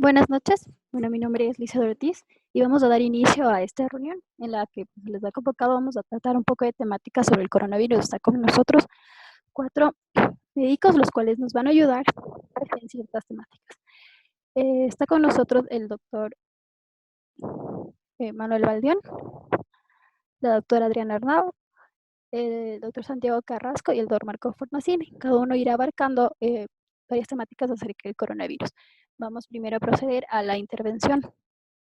Buenas noches. Bueno, mi nombre es Lisa Ortiz y vamos a dar inicio a esta reunión en la que les ha convocado. Vamos a tratar un poco de temática sobre el coronavirus. Está con nosotros 4 médicos, los cuales nos van a ayudar en ciertas temáticas. Está con nosotros el doctor Manuel Baldión, la doctora Adriana Arnau, el doctor Santiago Carrasco y el doctor Marco Fornacini. Cada uno irá abarcando varias temáticas acerca del coronavirus. Vamos primero a proceder a la intervención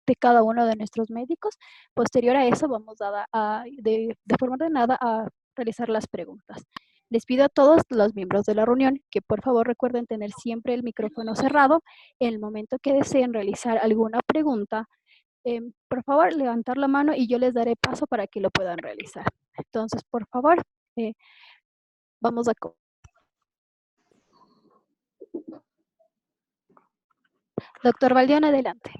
de cada uno de nuestros médicos. Posterior a eso, vamos de forma ordenada a realizar las preguntas. Les pido a todos los miembros de la reunión que por favor recuerden tener siempre el micrófono cerrado. En el momento que deseen realizar alguna pregunta, por favor levantar la mano y yo les daré paso para que lo puedan realizar. Entonces, por favor, eh, vamos a... Doctor Valdión, adelante.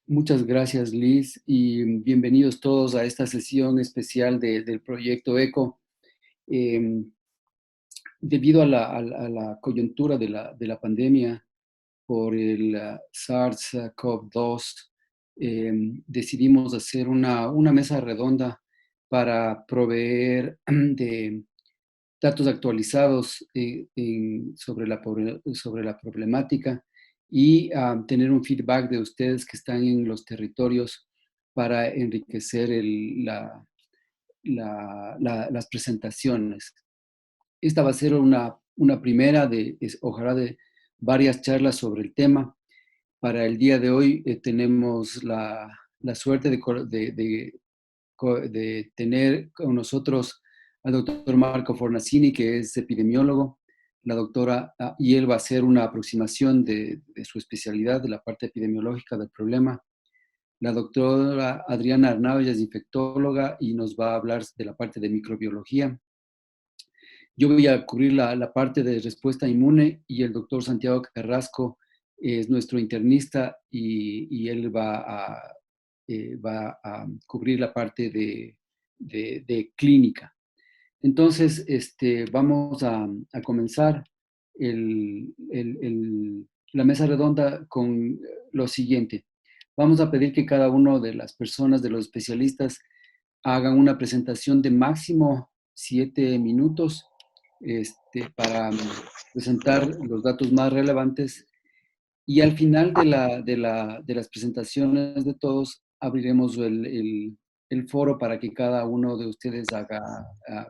Muchas gracias, Liz, y bienvenidos todos a esta sesión especial del proyecto ECO. Debido a la coyuntura de la pandemia por el SARS-CoV-2, decidimos hacer una mesa redonda para proveer de datos actualizados sobre la problemática y tener un feedback de ustedes que están en los territorios para enriquecer las presentaciones. Esta va a ser una primera ojalá de varias charlas sobre el tema. Para el día de hoy tenemos la suerte de tener con nosotros al doctor Marco Fornacini, que es epidemiólogo, la doctora, y él va a hacer una aproximación de su especialidad, de la parte epidemiológica del problema. La doctora Adriana Arnau, ella es infectóloga y nos va a hablar de la parte de microbiología. Yo voy a cubrir la parte de respuesta inmune y el doctor Santiago Carrasco es nuestro internista y él va a cubrir la parte de clínica. Entonces, vamos a comenzar la mesa redonda con lo siguiente. Vamos a pedir que cada una de las personas, de los especialistas, hagan una presentación de máximo 7 minutos para presentar los datos más relevantes y al final de las presentaciones de todos abriremos el foro para que cada uno de ustedes haga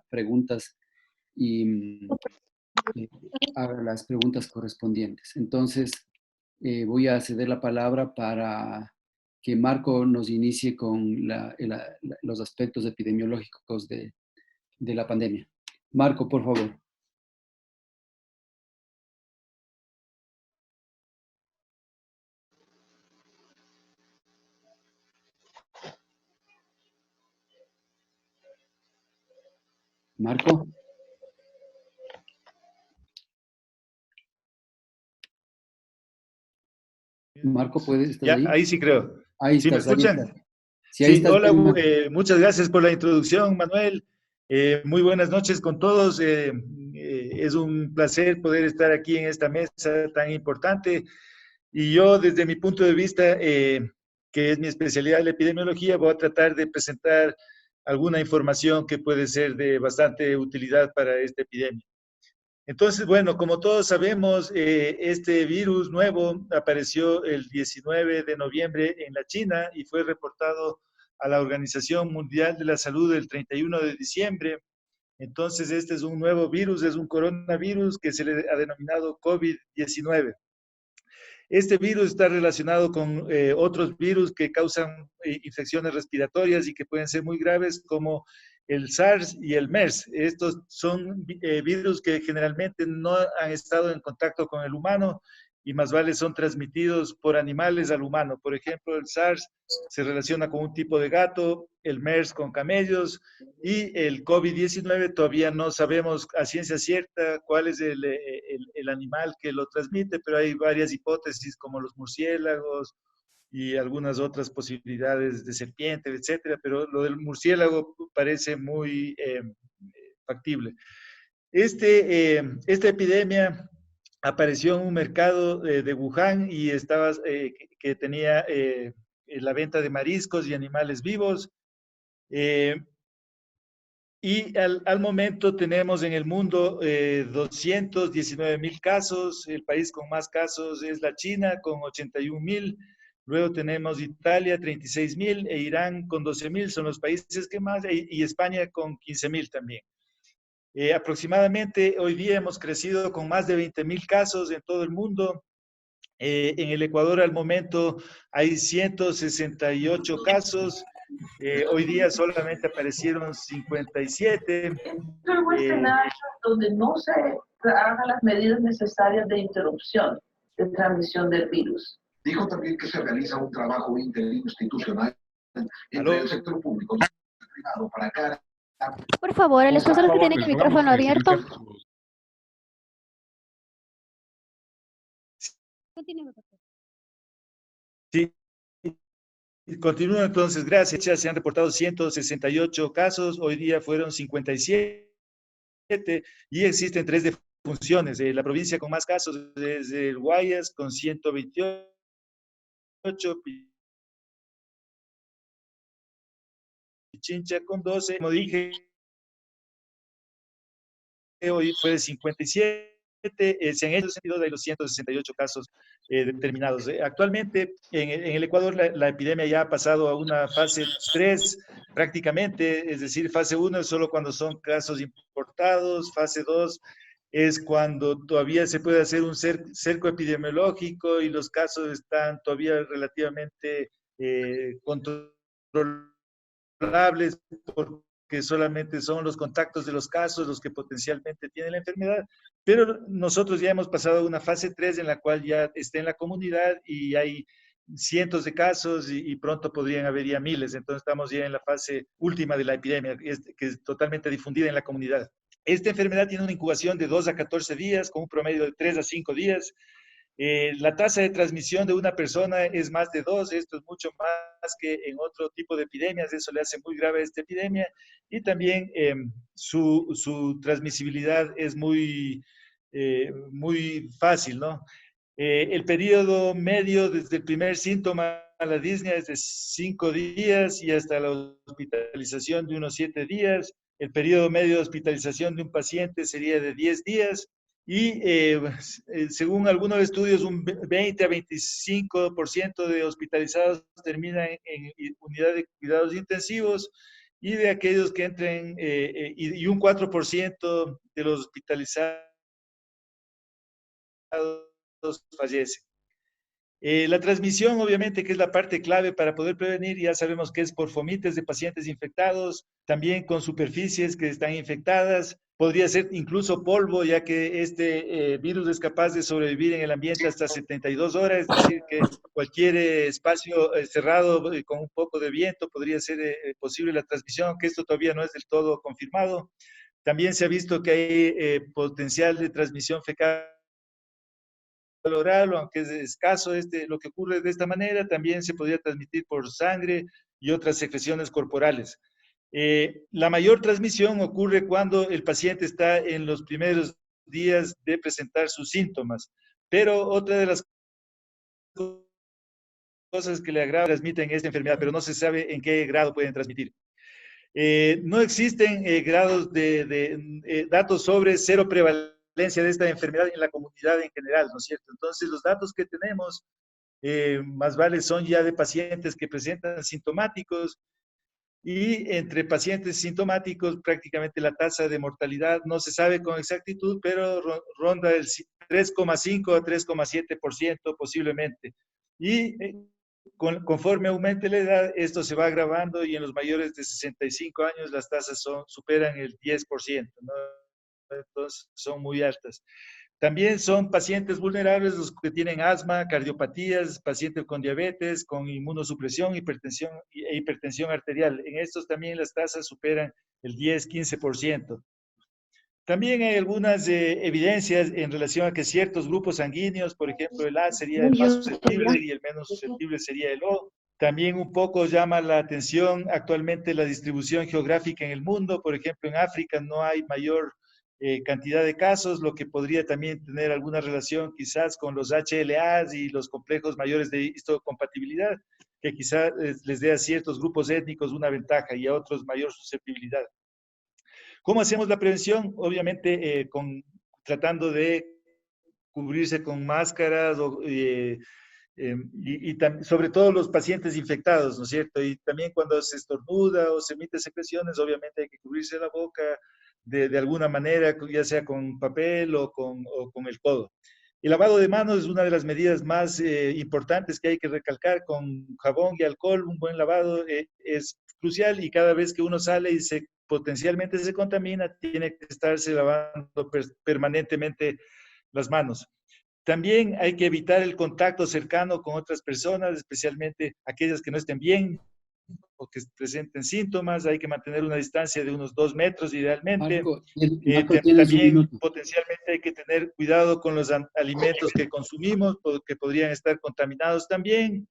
preguntas y eh, haga las preguntas correspondientes. Entonces, voy a ceder la palabra para que Marco nos inicie con los aspectos epidemiológicos de la pandemia. Marco, por favor. Marco. Marco, ¿puedes estar ahí? Ahí sí creo. Ahí ¿Sí me estás, ahí escuchan? estás. Sí, ahí estás. Hola, muchas gracias por la introducción, Manuel. Muy buenas noches con todos. Es un placer poder estar aquí en esta mesa tan importante. Y yo, desde mi punto de vista, que es mi especialidad, la epidemiología, voy a tratar de presentar alguna información que puede ser de bastante utilidad para esta epidemia. Entonces, bueno, como todos sabemos, este virus nuevo apareció el 19 de noviembre en la China y fue reportado a la Organización Mundial de la Salud el 31 de diciembre. Entonces, este es un nuevo virus, es un coronavirus que se le ha denominado COVID-19. Este virus está relacionado con otros virus que causan infecciones respiratorias y que pueden ser muy graves, como el SARS y el MERS. Estos son virus que generalmente no han estado en contacto con el humano y más vale son transmitidos por animales al humano. Por ejemplo, el SARS se relaciona con un tipo de gato, el MERS con camellos y el COVID-19 todavía no sabemos a ciencia cierta cuál es el animal que lo transmite, pero hay varias hipótesis como los murciélagos y algunas otras posibilidades de serpiente, etcétera, pero lo del murciélago parece muy factible. Esta epidemia apareció en un mercado de Wuhan y que tenía la venta de mariscos y animales vivos. Y al momento tenemos en el mundo 219.000 casos. El país con más casos es la China con 81.000. Luego tenemos Italia 36.000 e Irán con 12.000. Son los países que más, y España con 15.000 también. Aproximadamente hoy día hemos crecido con más de 20.000 casos en todo el mundo. En el Ecuador al momento hay 168 casos. Hoy día solamente aparecieron 57. Esto es un escenario donde no se hagan las medidas necesarias de interrupción de transmisión del virus. Dijo también que se realiza un trabajo interinstitucional entre el sector público y el privado para cara. Por favor, el esposo que tiene el micrófono abierto. Sí, continúo entonces, gracias. Se han reportado 168 casos, hoy día fueron 57 y existen 3 defunciones. La provincia con más casos es el Guayas con 128, Pichincha con 12, como dije, hoy fue de 57. Se han hecho sentido de los 168 casos determinados. Actualmente en el Ecuador la epidemia ya ha pasado a una fase 3 prácticamente, es decir, fase 1 es solo cuando son casos importados, fase 2 es cuando todavía se puede hacer un cerco epidemiológico y los casos están todavía relativamente controlables porque solamente son los contactos de los casos los que potencialmente tienen la enfermedad, pero nosotros ya hemos pasado a una fase 3 en la cual ya está en la comunidad y hay cientos de casos y pronto podrían haber ya miles, entonces estamos ya en la fase última de la epidemia, que es totalmente difundida en la comunidad. Esta enfermedad tiene una incubación de 2 a 14 días, con un promedio de 3 a 5 días. La tasa de transmisión de una persona es más de 2, esto es mucho más que en otro tipo de epidemias, eso le hace muy grave a esta epidemia, y también su transmisibilidad es muy fácil, ¿no? El periodo medio desde el primer síntoma a la disnea es de 5 días y hasta la hospitalización de unos 7 días. El periodo medio de hospitalización de un paciente sería de 10 días y según algunos estudios un 20 a 25% de hospitalizados terminan en unidad de cuidados intensivos y de aquellos que entren y un 4% de los hospitalizados fallecen. La transmisión, obviamente, que es la parte clave para poder prevenir, ya sabemos que es por fomites de pacientes infectados, también con superficies que están infectadas, podría ser incluso polvo, ya que este virus es capaz de sobrevivir en el ambiente hasta 72 horas, es decir, que cualquier espacio cerrado con un poco de viento podría ser posible la transmisión, aunque esto todavía no es del todo confirmado. También se ha visto que hay potencial de transmisión fecal oral, aunque es escaso lo que ocurre de esta manera, también se podría transmitir por sangre y otras secreciones corporales. La mayor transmisión ocurre cuando el paciente está en los primeros días de presentar sus síntomas, pero otra de las cosas que le agrava transmiten esta enfermedad, pero no se sabe en qué grado pueden transmitir. No existen datos sobre cero prevalencia de esta enfermedad en la comunidad en general, ¿no es cierto? Entonces, los datos que tenemos más vale son ya de pacientes que presentan sintomáticos y entre pacientes sintomáticos prácticamente la tasa de mortalidad no se sabe con exactitud, pero ronda el 3,5 a 3,7% posiblemente. Y conforme aumente la edad, esto se va agravando y en los mayores de 65 años las tasas superan el 10%, ¿no? Entonces son muy altas. También son pacientes vulnerables los que tienen asma, cardiopatías, pacientes con diabetes, con inmunosupresión, hipertensión arterial. En estos también las tasas superan el 10-15%. También hay algunas evidencias en relación a que ciertos grupos sanguíneos, por ejemplo, el A sería el más susceptible y el menos susceptible sería el O. También un poco llama la atención actualmente la distribución geográfica en el mundo. Por ejemplo, en África no hay mayor cantidad de casos, lo que podría también tener alguna relación quizás con los HLAs y los complejos mayores de histocompatibilidad, que quizás les dé a ciertos grupos étnicos una ventaja y a otros mayor susceptibilidad. ¿Cómo hacemos la prevención? Obviamente tratando de cubrirse con máscaras sobre todo los pacientes infectados, ¿no es cierto? Y también cuando se estornuda o se emite secreciones, obviamente hay que cubrirse la boca de alguna manera, ya sea con papel o con el codo. El lavado de manos es una de las medidas más importantes que hay que recalcar. Con jabón y alcohol, un buen lavado es crucial, y cada vez que uno sale y potencialmente se contamina, tiene que estarse lavando permanentemente las manos. También hay que evitar el contacto cercano con otras personas, especialmente aquellas que no estén bien o que presenten síntomas. Hay que mantener una distancia de unos 2 metros idealmente. Marco, tienes un También minuto. potencialmente hay que tener cuidado con los alimentos que consumimos, porque podrían estar contaminados también.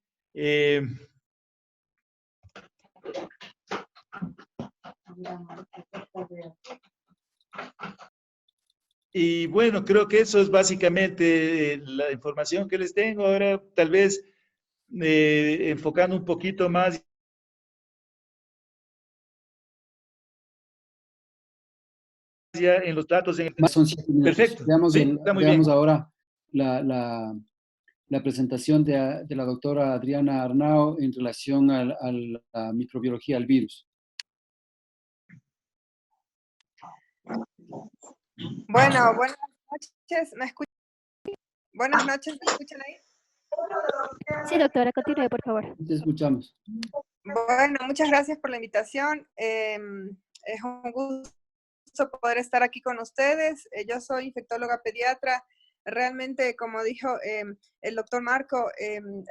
Y bueno, creo que eso es básicamente la información que les tengo. Ahora, tal vez enfocando un poquito más ya en los datos. Son 7 minutos. Perfecto. Veamos, Sí, está muy veamos bien. ahora la presentación de la doctora Adriana Arnao en relación a la microbiología del virus. Bueno, buenas noches, ¿me escuchan? Buenas noches, ¿me escuchan ahí? Sí, doctora, continúe, por favor. Te escuchamos. Bueno, muchas gracias por la invitación. Es un gusto poder estar aquí con ustedes. Yo soy infectóloga pediatra. Realmente, como dijo el doctor Marco,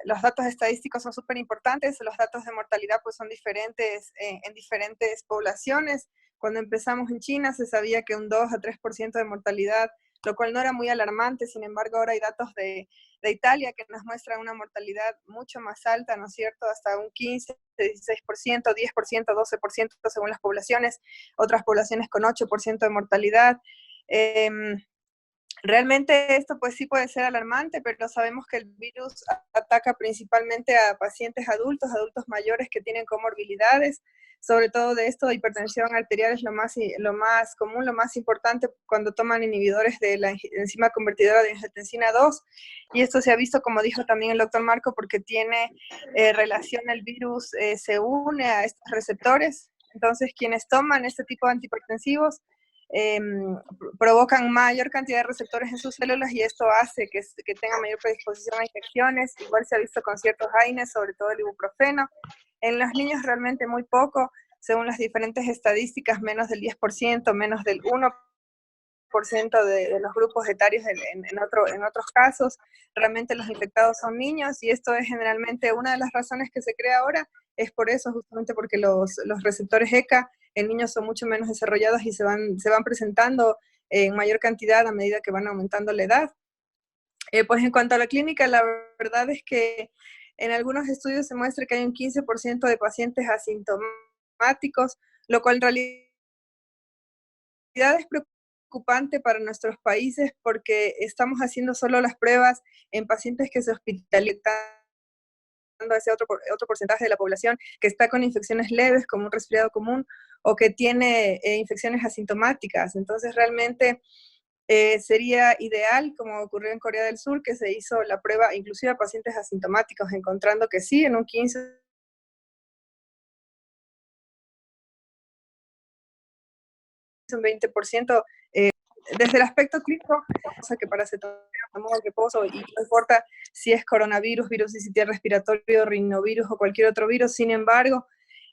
los datos estadísticos son súper importantes. Los datos de mortalidad pues son diferentes en diferentes poblaciones. Cuando empezamos en China se sabía que un 2 a 3% de mortalidad, lo cual no era muy alarmante. Sin embargo, ahora hay datos de Italia que nos muestran una mortalidad mucho más alta, ¿no es cierto? Hasta un 15, 16%, 10%, 12% según las poblaciones, otras poblaciones con 8% de mortalidad. Realmente esto pues sí puede ser alarmante, pero sabemos que el virus ataca principalmente a pacientes adultos mayores que tienen comorbilidades. Sobre todo de esto, hipertensión arterial es lo más común, lo más importante cuando toman inhibidores de la enzima convertidora de angiotensina 2. Y esto se ha visto, como dijo también el doctor Marco, porque tiene relación, el virus se une a estos receptores. Entonces, quienes toman este tipo de antihipertensivos provocan mayor cantidad de receptores en sus células, y esto hace que tenga mayor predisposición a infecciones. Igual se ha visto con ciertos AINES, sobre todo el ibuprofeno. En los niños realmente muy poco, según las diferentes estadísticas, menos del 10%, menos del 1% de los grupos etarios en otros casos. Realmente los infectados son niños, y esto es generalmente una de las razones que se crea ahora, es por eso, justamente porque los receptores ECA en niños son mucho menos desarrollados y se van presentando en mayor cantidad a medida que van aumentando la edad. Pues en cuanto a la clínica, la verdad es que en algunos estudios se muestra que hay un 15% de pacientes asintomáticos, lo cual en realidad es preocupante para nuestros países, porque estamos haciendo solo las pruebas en pacientes que se hospitalizan, a ese otro porcentaje de la población que está con infecciones leves, como un resfriado común, o que tiene infecciones asintomáticas. Entonces, realmente sería ideal, como ocurrió en Corea del Sur, que se hizo la prueba inclusive a pacientes asintomáticos, encontrando que sí, en un 15, un 20%, desde el aspecto clínico, cosa que paracetamol, que pozo, y no importa si es coronavirus, virus sincitial respiratorio, rinovirus o cualquier otro virus. Sin embargo,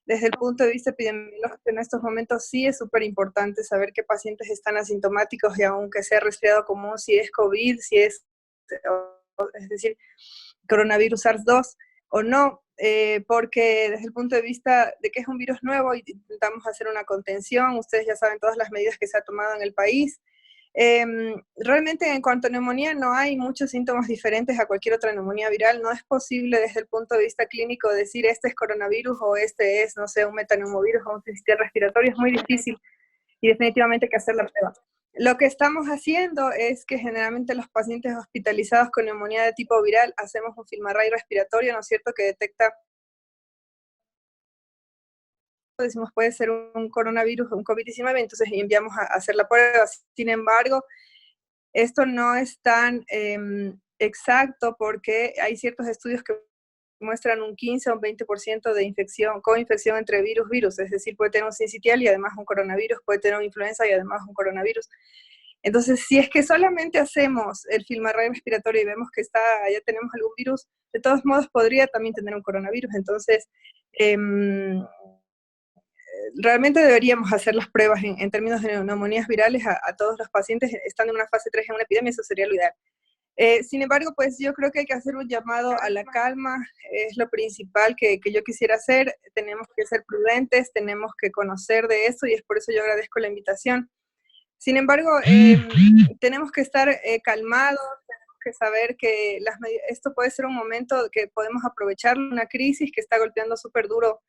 desde el punto de vista epidemiológico, en estos momentos sí es súper importante saber qué pacientes están asintomáticos, y aunque sea resfriado común, si es COVID, es decir, coronavirus SARS-2 o no, porque desde el punto de vista de que es un virus nuevo y intentamos hacer una contención, ustedes ya saben todas las medidas que se ha tomado en el país. Realmente en cuanto a neumonía no hay muchos síntomas diferentes a cualquier otra neumonía viral. No es posible desde el punto de vista clínico decir este es coronavirus o este es, no sé, un metaneumovirus o un sincitial respiratorio. Es muy difícil, y definitivamente hay que hacer la prueba. Lo que estamos haciendo es que generalmente los pacientes hospitalizados con neumonía de tipo viral hacemos un FilmArray respiratorio, ¿no es cierto?, que detecta, decimos, puede ser un coronavirus, un COVID-19, entonces enviamos a hacer la prueba. Sin embargo, esto no es tan exacto porque hay ciertos estudios que muestran un 15 o un 20% de infección, coinfección entre virus, es decir, puede tener un sincitial y además un coronavirus, puede tener una influenza y además un coronavirus. Entonces, si es que solamente hacemos el FilmArray respiratorio y vemos que ya tenemos algún virus, de todos modos podría también tener un coronavirus. Entonces, realmente deberíamos hacer las pruebas en términos de neumonías virales a todos los pacientes estando en una fase 3 en una epidemia, eso sería lo ideal. Sin embargo, pues yo creo que hay que hacer un llamado a la calma, es lo principal que yo quisiera hacer. Tenemos que ser prudentes, tenemos que conocer de eso y es por eso yo agradezco la invitación. Sin embargo, tenemos que estar calmados, tenemos que saber que esto puede ser un momento que podemos aprovechar una crisis que está golpeando súper duro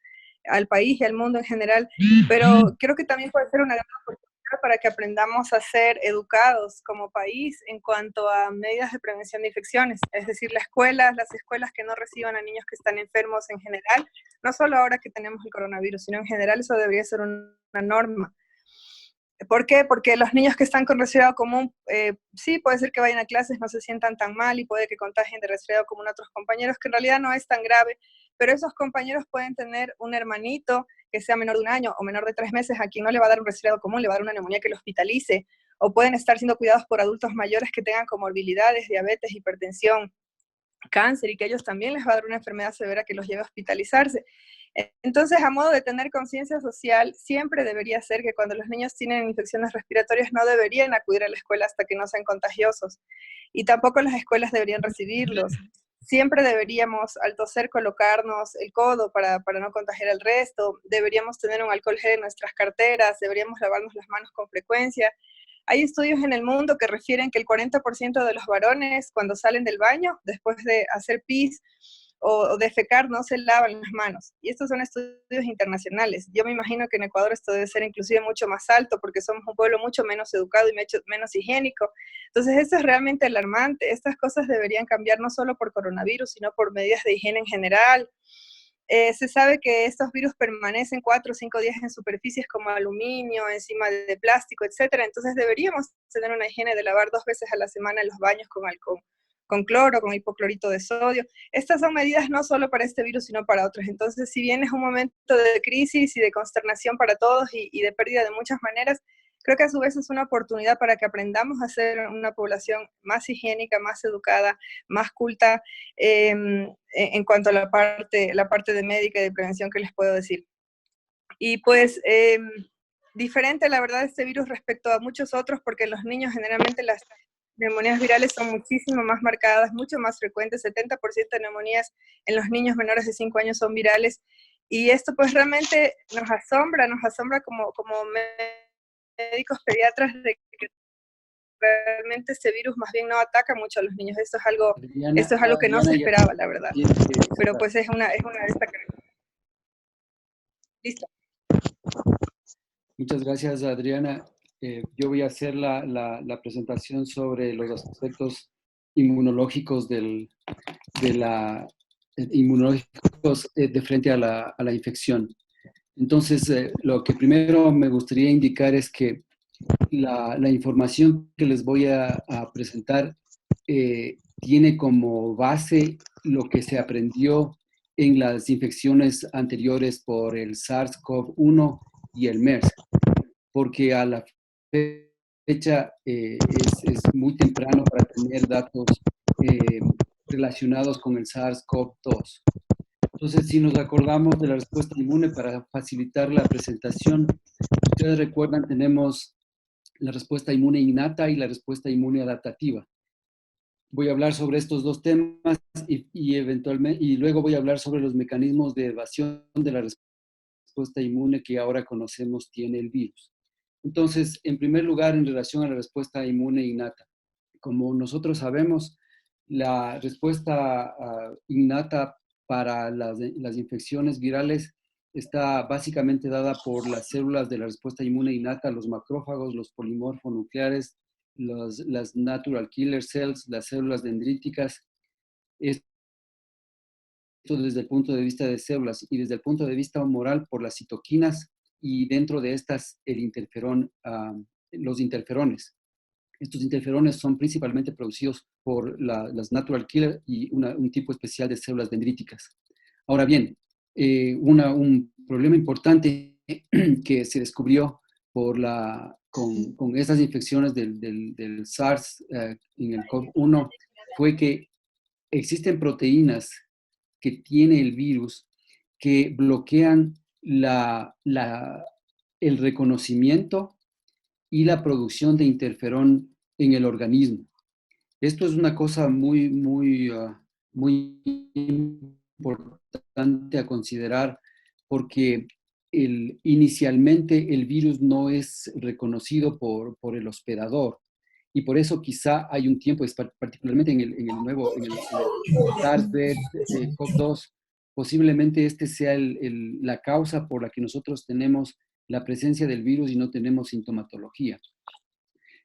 al país y al mundo en general, pero creo que también puede ser una gran oportunidad para que aprendamos a ser educados como país en cuanto a medidas de prevención de infecciones, es decir, las escuelas que no reciban a niños que están enfermos en general, no solo ahora que tenemos el coronavirus, sino en general eso debería ser una norma. ¿Por qué? Porque los niños que están con resfriado común, sí, puede ser que vayan a clases, no se sientan tan mal y puede que contagien de resfriado común a otros compañeros, que en realidad no es tan grave, pero esos compañeros pueden tener un hermanito que sea menor de 1 año o menor de 3 meses, a quien no le va a dar un resfriado común, le va a dar una neumonía que lo hospitalice, o pueden estar siendo cuidados por adultos mayores que tengan comorbilidades, diabetes, hipertensión, cáncer, y que a ellos también les va a dar una enfermedad severa que los lleve a hospitalizarse. Entonces, a modo de tener conciencia social, siempre debería ser que cuando los niños tienen infecciones respiratorias no deberían acudir a la escuela hasta que no sean contagiosos. Y tampoco las escuelas deberían recibirlos. Siempre deberíamos, al toser, colocarnos el codo para no contagiar al resto. Deberíamos tener un alcohol gel en nuestras carteras. Deberíamos lavarnos las manos con frecuencia. Hay estudios en el mundo que refieren que el 40% de los varones, cuando salen del baño, después de hacer pis o defecar, no se lavan las manos. Y estos son estudios internacionales. Yo me imagino que en Ecuador esto debe ser inclusive mucho más alto, porque somos un pueblo mucho menos educado y menos higiénico. Entonces, esto es realmente alarmante. Estas cosas deberían cambiar no solo por coronavirus, sino por medidas de higiene en general. Se sabe que estos virus permanecen 4 o 5 días en superficies como aluminio, encima de plástico, etc. Entonces deberíamos tener una higiene de lavar 2 veces a la semana en los baños con cloro, con hipoclorito de sodio. Estas son medidas no solo para este virus, sino para otros. Entonces, si bien es un momento de crisis y de consternación para todos y de pérdida de muchas maneras, creo que a su vez es una oportunidad para que aprendamos a ser una población más higiénica, más educada, más culta, en cuanto a la parte de médica y de prevención que les puedo decir. Y pues, diferente la verdad este virus respecto a muchos otros, porque en los niños generalmente las neumonías virales son muchísimo más marcadas, mucho más frecuentes, 70% de neumonías en los niños menores de 5 años son virales, y esto pues realmente nos asombra como médicos pediatras de que realmente este virus más bien no ataca mucho a los niños. Esto es algo que no se esperaba, la verdad. Pero pues es una de estas características. Listo. Muchas gracias, Adriana. Yo voy a hacer la presentación sobre los aspectos inmunológicos de frente a la infección. Entonces, lo que primero me gustaría indicar es que la información que les voy a presentar tiene como base lo que se aprendió en las infecciones anteriores por el SARS-CoV-1 y el MERS, porque a la fecha es muy temprano para tener datos relacionados con el SARS-CoV-2. Entonces, si nos acordamos de la respuesta inmune para facilitar la presentación, ustedes recuerdan, tenemos la respuesta inmune innata y la respuesta inmune adaptativa. Voy a hablar sobre estos dos temas y luego voy a hablar sobre los mecanismos de evasión de la respuesta inmune que ahora conocemos tiene el virus. Entonces, en primer lugar, en relación a la respuesta inmune innata, como nosotros sabemos, la respuesta innata para las infecciones virales está básicamente dada por las células de la respuesta inmune innata, los macrófagos, los polimorfonucleares, las natural killer cells, las células dendríticas. Esto desde el punto de vista de células, y desde el punto de vista moral por las citoquinas, y dentro de estas el interferón, los interferones. Estos interferones son principalmente producidos por las natural killer y un tipo especial de células dendríticas. Ahora bien, un problema importante que se descubrió con estas infecciones del SARS en el CoV-1 fue que existen proteínas que tiene el virus que bloquean el reconocimiento y la producción de interferón en el organismo. Esto es una cosa muy importante a considerar, porque inicialmente el virus no es reconocido por el hospedador, y por eso quizá hay un tiempo, particularmente en el SARS-CoV-2, posiblemente este sea la causa por la que nosotros tenemos la presencia del virus y no tenemos sintomatología.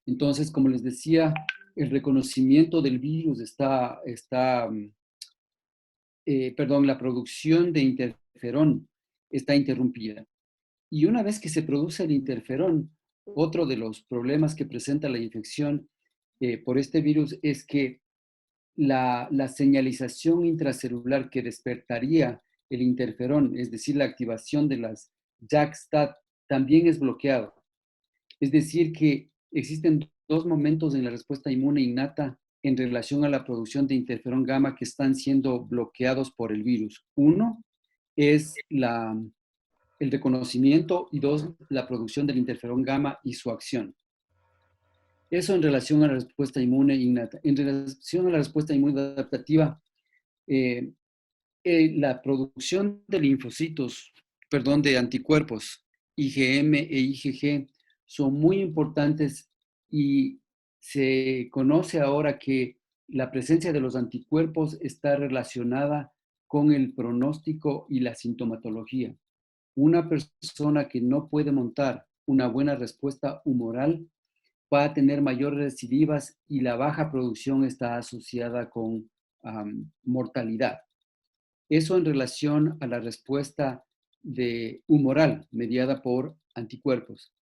Entonces, como les decía, el reconocimiento del virus la producción de interferón está interrumpida. Y una vez que se produce el interferón, otro de los problemas que presenta la infección por este virus es que la señalización intracelular que despertaría el interferón, es decir, la activación de las JAK-STAT, también es bloqueado. Es decir, que existen dos momentos en la respuesta inmune innata en relación a la producción de interferón gamma que están siendo bloqueados por el virus. Uno es el reconocimiento, y dos, la producción del interferón gamma y su acción. Eso en relación a la respuesta inmune innata. En relación a la respuesta inmune adaptativa, la producción de linfocitos, de anticuerpos, IgM e IgG, son muy importantes, y se conoce ahora que la presencia de los anticuerpos está relacionada con el pronóstico y la sintomatología. Una persona que no puede montar una buena respuesta humoral va a tener mayores recidivas, y la baja producción está asociada con mortalidad. Eso en relación a la respuesta humoral mediada por anticuerpos.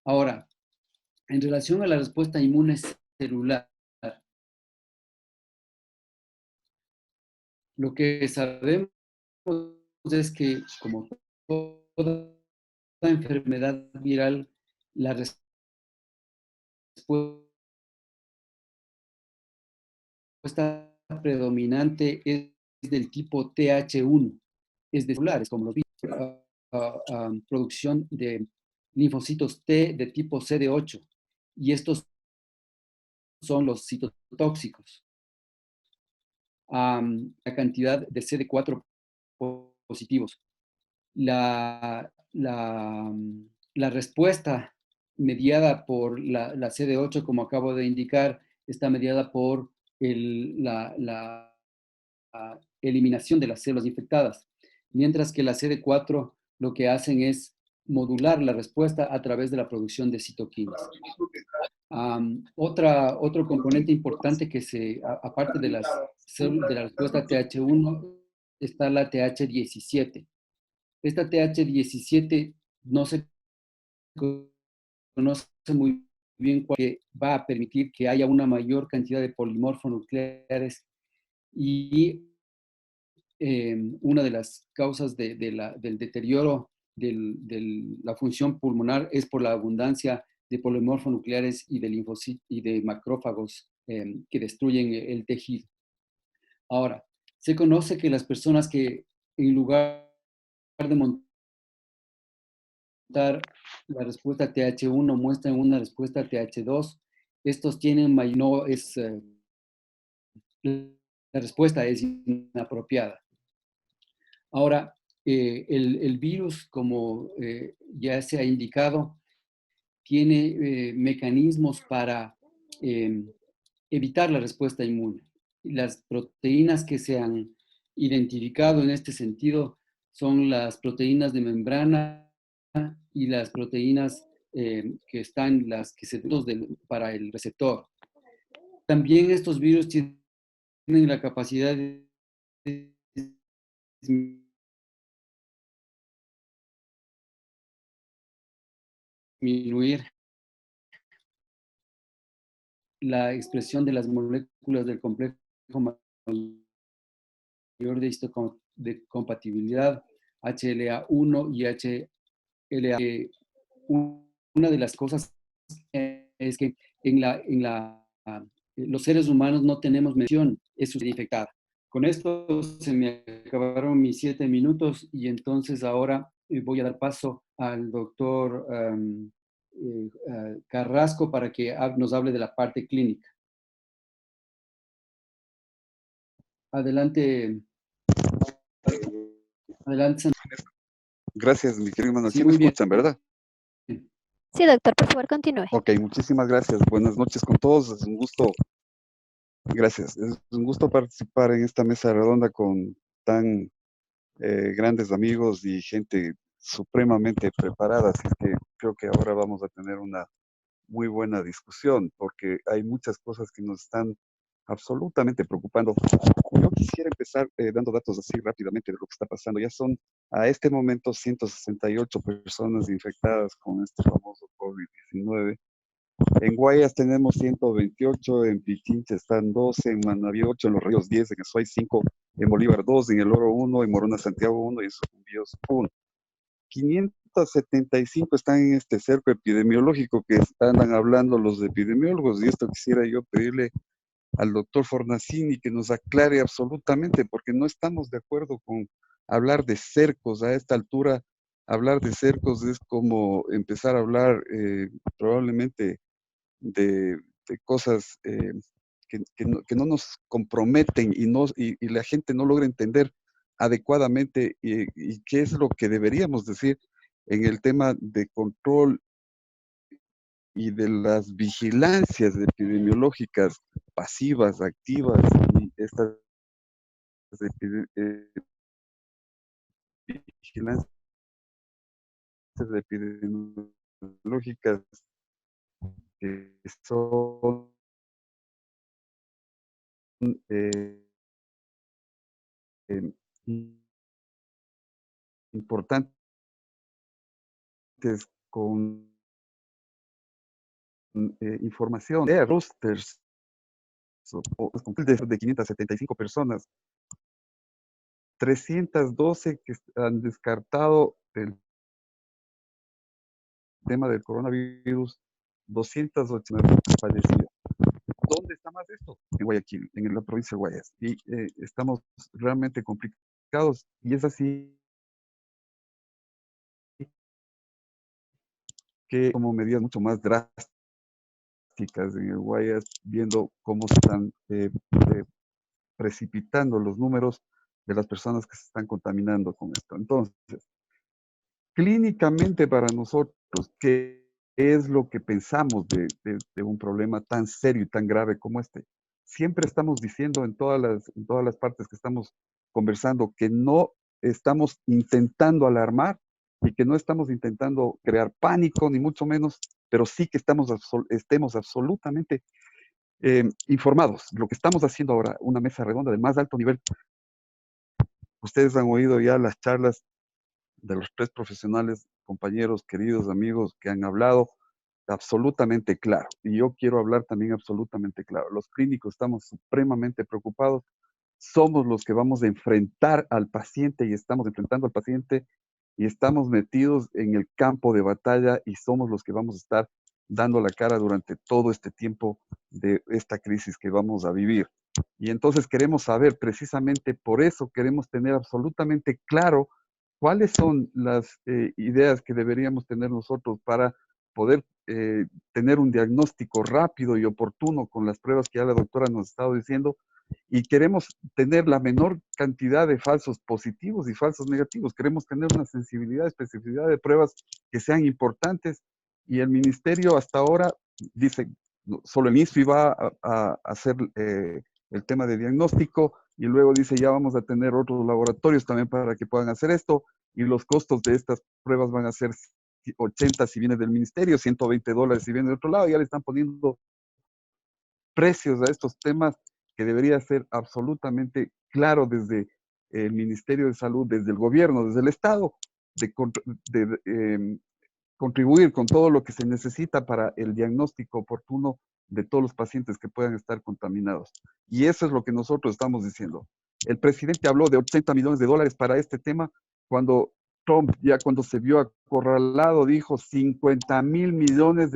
Ahora, en relación a la respuesta inmune celular, lo que sabemos es que, como toda enfermedad viral, la respuesta predominante es del tipo TH1, es de celulares, como los virus, producción de linfocitos T de tipo CD8, y estos son los citotóxicos. La cantidad de CD4 positivos. La respuesta mediada por la CD8, como acabo de indicar, está mediada por la eliminación de las células infectadas, mientras que la CD4 lo que hacen es modular la respuesta a través de la producción de citoquinas. Otro componente importante aparte de la respuesta TH1, está la TH17. Esta TH17 no se conoce muy bien, que va a permitir que haya una mayor cantidad de polimorfonucleares, y una de las causas del deterioro de la función pulmonar es por la abundancia de polimorfonucleares y de linfocitos y de macrófagos que destruyen el tejido. Ahora, se conoce que las personas que, en lugar de montar la respuesta TH1, muestran una respuesta TH2, estos tienen la respuesta es inapropiada. Ahora, el virus, como ya se ha indicado, tiene mecanismos para evitar la respuesta inmune. Las proteínas que se han identificado en este sentido son las proteínas de membrana y las proteínas que están, las que se para el receptor. También estos virus tienen la capacidad de disminuir la expresión de las moléculas del complejo mayor de compatibilidad, HLA1 y HLA. Una de las cosas es que los seres humanos no tenemos mención, es infectada. Con esto se me acabaron mis 7 minutos y entonces ahora voy a dar paso al doctor Carrasco para que nos hable de la parte clínica. Adelante. Adelante. Gracias, mi querido Manuel. Sí, Sí me muy bien. escuchan, ¿verdad? Sí, doctor, por favor, continúe. Ok, muchísimas gracias. Buenas noches con todos. Es un gusto, gracias. Es un gusto participar en esta mesa redonda con tan grandes amigos y gente supremamente preparada. Así que creo que ahora vamos a tener una muy buena discusión porque hay muchas cosas que nos están absolutamente preocupando. Yo quisiera empezar dando datos así rápidamente de lo que está pasando. Ya son a este momento 168 personas infectadas con este famoso COVID-19. En Guayas tenemos 128, en Pichincha están 12, en Manaví 8, en Los Ríos 10, en Azuay 5, en Bolívar 2, en El Oro 1, en Morona Santiago 1 y en Sucumbíos 1. 575 están en este cerco epidemiológico que andan hablando los epidemiólogos, y esto quisiera yo pedirle al doctor Fornacini que nos aclare absolutamente, porque no estamos de acuerdo con hablar de cercos a esta altura. Hablar de cercos es como empezar a hablar probablemente de cosas que no nos comprometen y la gente no logra entender adecuadamente y qué es lo que deberíamos decir en el tema de control y de las vigilancias epidemiológicas pasivas, activas y estas vigilancias epidemiológicas que son eh, importantes con información de rosters de 575 personas, 312 que han descartado el tema del coronavirus, 289 fallecidos. ¿Dónde está más esto? En Guayaquil, en la provincia de Guayas. Y estamos realmente complicados y es así que como medidas mucho más drásticas en el Guayas, viendo cómo se están precipitando los números de las personas que se están contaminando con esto. Entonces, clínicamente para nosotros, ¿qué es lo que pensamos de un problema tan serio y tan grave como este? Siempre estamos diciendo en todas las partes que estamos conversando que no estamos intentando alarmar y que no estamos intentando crear pánico, ni mucho menos, pero sí que estemos absolutamente informados. Lo que estamos haciendo ahora, una mesa redonda de más alto nivel. Ustedes han oído ya las charlas de los 3 profesionales, compañeros, queridos amigos que han hablado absolutamente claro. Y yo quiero hablar también absolutamente claro. Los clínicos estamos supremamente preocupados. Somos los que vamos a enfrentar al paciente y estamos enfrentando al paciente y estamos metidos en el campo de batalla y somos los que vamos a estar dando la cara durante todo este tiempo de esta crisis que vamos a vivir. Y entonces queremos saber, precisamente por eso queremos tener absolutamente claro cuáles son las ideas que deberíamos tener nosotros para poder tener un diagnóstico rápido y oportuno con las pruebas que ya la doctora nos ha estado diciendo, y queremos tener la menor cantidad de falsos positivos y falsos negativos. Queremos tener una sensibilidad, especificidad de pruebas que sean importantes, y el ministerio hasta ahora dice, solo el INSPI va a hacer el tema de diagnóstico, y luego dice ya vamos a tener otros laboratorios también para que puedan hacer esto, y los costos de estas pruebas van a ser 80 si viene del ministerio, $120 si viene de otro lado, ya le están poniendo precios a estos temas que debería ser absolutamente claro desde el Ministerio de Salud, desde el gobierno, desde el Estado, de contribuir con todo lo que se necesita para el diagnóstico oportuno de todos los pacientes que puedan estar contaminados. Y eso es lo que nosotros estamos diciendo. El presidente habló de $80 millones para este tema, cuando Trump, ya cuando se vio acorralado, dijo $50 mil millones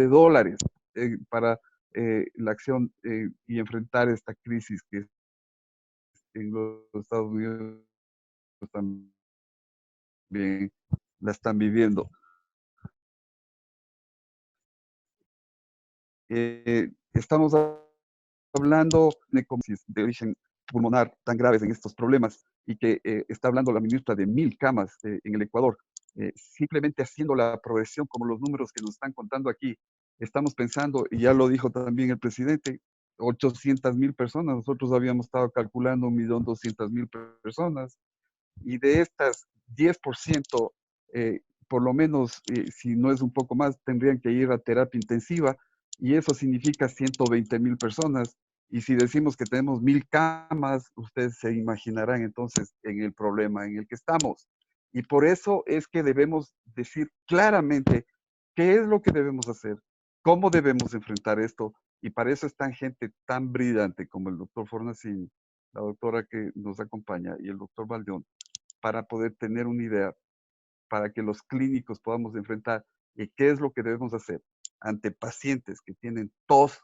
para la acción y enfrentar esta crisis que en los Estados Unidos también la están viviendo. Estamos hablando de de origen pulmonar tan graves en estos problemas y que está hablando la ministra de 1,000 camas en el Ecuador. Simplemente haciendo la progresión como los números que nos están contando aquí, estamos pensando, y ya lo dijo también el presidente, 800,000 personas. Nosotros habíamos estado calculando 1,200,000 personas, y de estas 10%, por lo menos, si no es un poco más, tendrían que ir a terapia intensiva, y eso significa 120,000 personas. Y si decimos que tenemos 1,000 camas, ustedes se imaginarán entonces en el problema en el que estamos. Y por eso es que debemos decir claramente qué es lo que debemos hacer, cómo debemos enfrentar esto, y para eso están gente tan brillante como el doctor Fornacini, la doctora que nos acompaña, y el doctor Valdeón, para poder tener una idea, para que los clínicos podamos enfrentar qué es lo que debemos hacer ante pacientes que tienen tos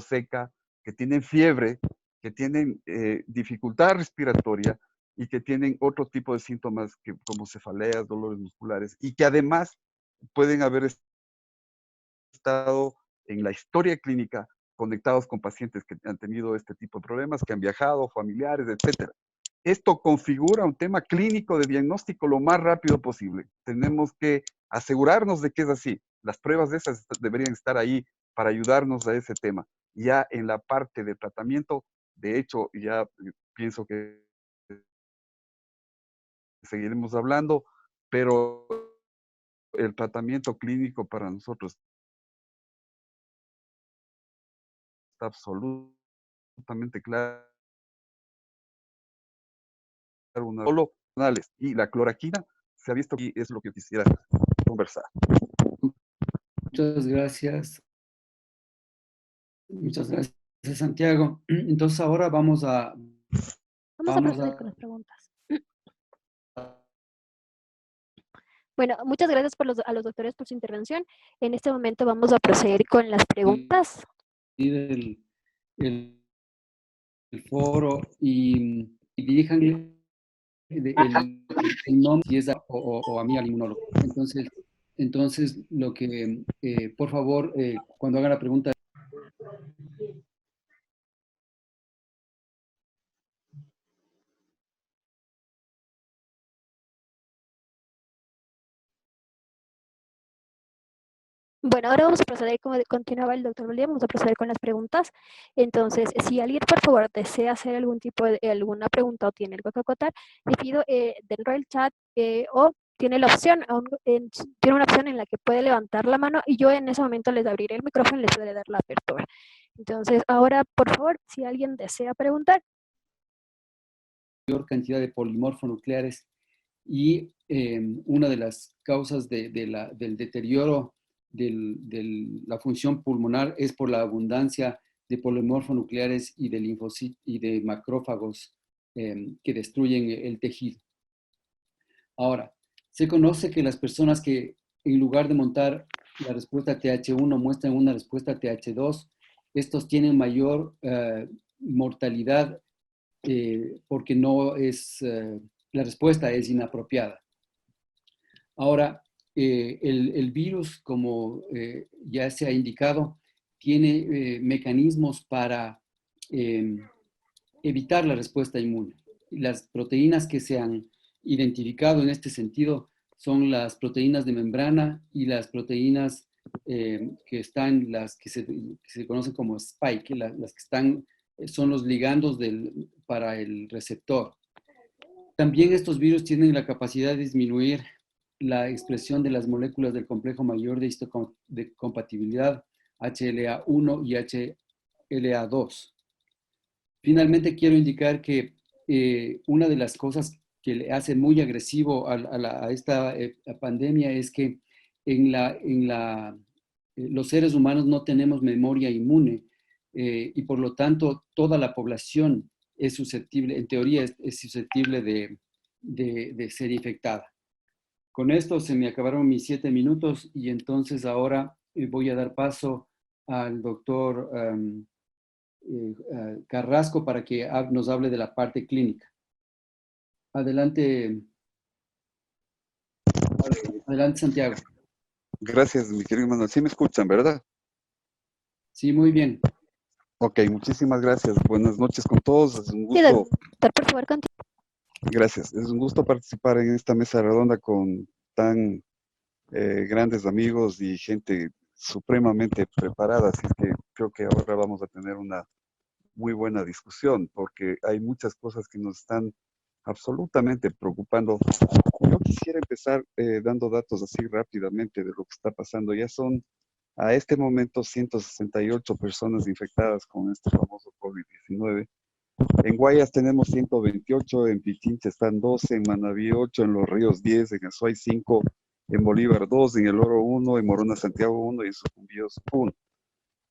seca, que tienen fiebre, que tienen dificultad respiratoria y que tienen otro tipo de síntomas como cefaleas, dolores musculares, y que además pueden haber estado en la historia clínica conectados con pacientes que han tenido este tipo de problemas, que han viajado, familiares, etcétera. Esto configura un tema clínico de diagnóstico lo más rápido posible. Tenemos que asegurarnos de que es así. Las pruebas de esas deberían estar ahí para ayudarnos a ese tema. Ya en la parte de tratamiento, de hecho, ya pienso que seguiremos hablando, pero el tratamiento clínico para nosotros está absolutamente claro. Solo y la cloroquina se ha visto que es lo que quisiera conversar. Muchas gracias. Muchas gracias, Santiago. Entonces ahora Vamos a proceder con las preguntas. Bueno, muchas gracias a los doctores por su intervención. En este momento vamos a proceder con las preguntas. El foro y diríjanle el nombre, si es o a mí, al inmunólogo. Entonces lo que, por favor, cuando hagan la pregunta. Bueno, ahora vamos a proceder, como continuaba el doctor Bolívar, vamos a proceder con las preguntas. Entonces, si alguien, por favor, desea hacer algún tipo de alguna pregunta o tiene algo que acotar, le pido dentro del chat o tiene la opción, tiene una opción en la que puede levantar la mano y yo en ese momento les abriré el micrófono y les podré dar la apertura. Entonces, ahora, por favor, si alguien desea preguntar. Mayor cantidad de polimorfonucleares y una de las causas del deterioro de la función pulmonar es por la abundancia de polimorfonucleares y de linfocitos y de macrófagos que destruyen el tejido. Ahora, se conoce que las personas que en lugar de montar la respuesta TH1 muestran una respuesta TH2, estos tienen mayor mortalidad porque la respuesta es inapropiada. Ahora, el virus, como ya se ha indicado, tiene mecanismos para evitar la respuesta inmune. Las proteínas que se han identificado en este sentido son las proteínas de membrana y las proteínas que están, las que se conocen como spike, las que están, son los ligandos para el receptor. También estos virus tienen la capacidad de disminuir la expresión de las moléculas del complejo mayor de histocompatibilidad HLA-1 y HLA-2. Finalmente, quiero indicar que una de las cosas que le hace muy agresivo a esta pandemia es que los seres humanos no tenemos memoria inmune y por lo tanto toda la población es susceptible, en teoría es susceptible de ser infectada. Con esto se me acabaron mis 7 minutos y entonces ahora voy a dar paso al doctor Carrasco para que nos hable de la parte clínica. Adelante, Santiago. Gracias, mi querido Manuel. Sí me escuchan, ¿verdad? Sí, muy bien. Ok, muchísimas gracias. Buenas noches con todos. Es un Sí, gusto. doctor, por favor, continúe. Gracias. Es un gusto participar en esta mesa redonda con tan grandes amigos y gente supremamente preparada. Así es que creo que ahora vamos a tener una muy buena discusión porque hay muchas cosas que nos están absolutamente preocupando. Yo quisiera empezar dando datos así rápidamente de lo que está pasando. Ya son a este momento 168 personas infectadas con este famoso COVID-19. En Guayas tenemos 128, en Pichincha están 12, en Manabí 8, en Los Ríos 10, en Azuay 5, en Bolívar 2, en El Oro 1, en Morona Santiago 1 y en Sucumbíos 1.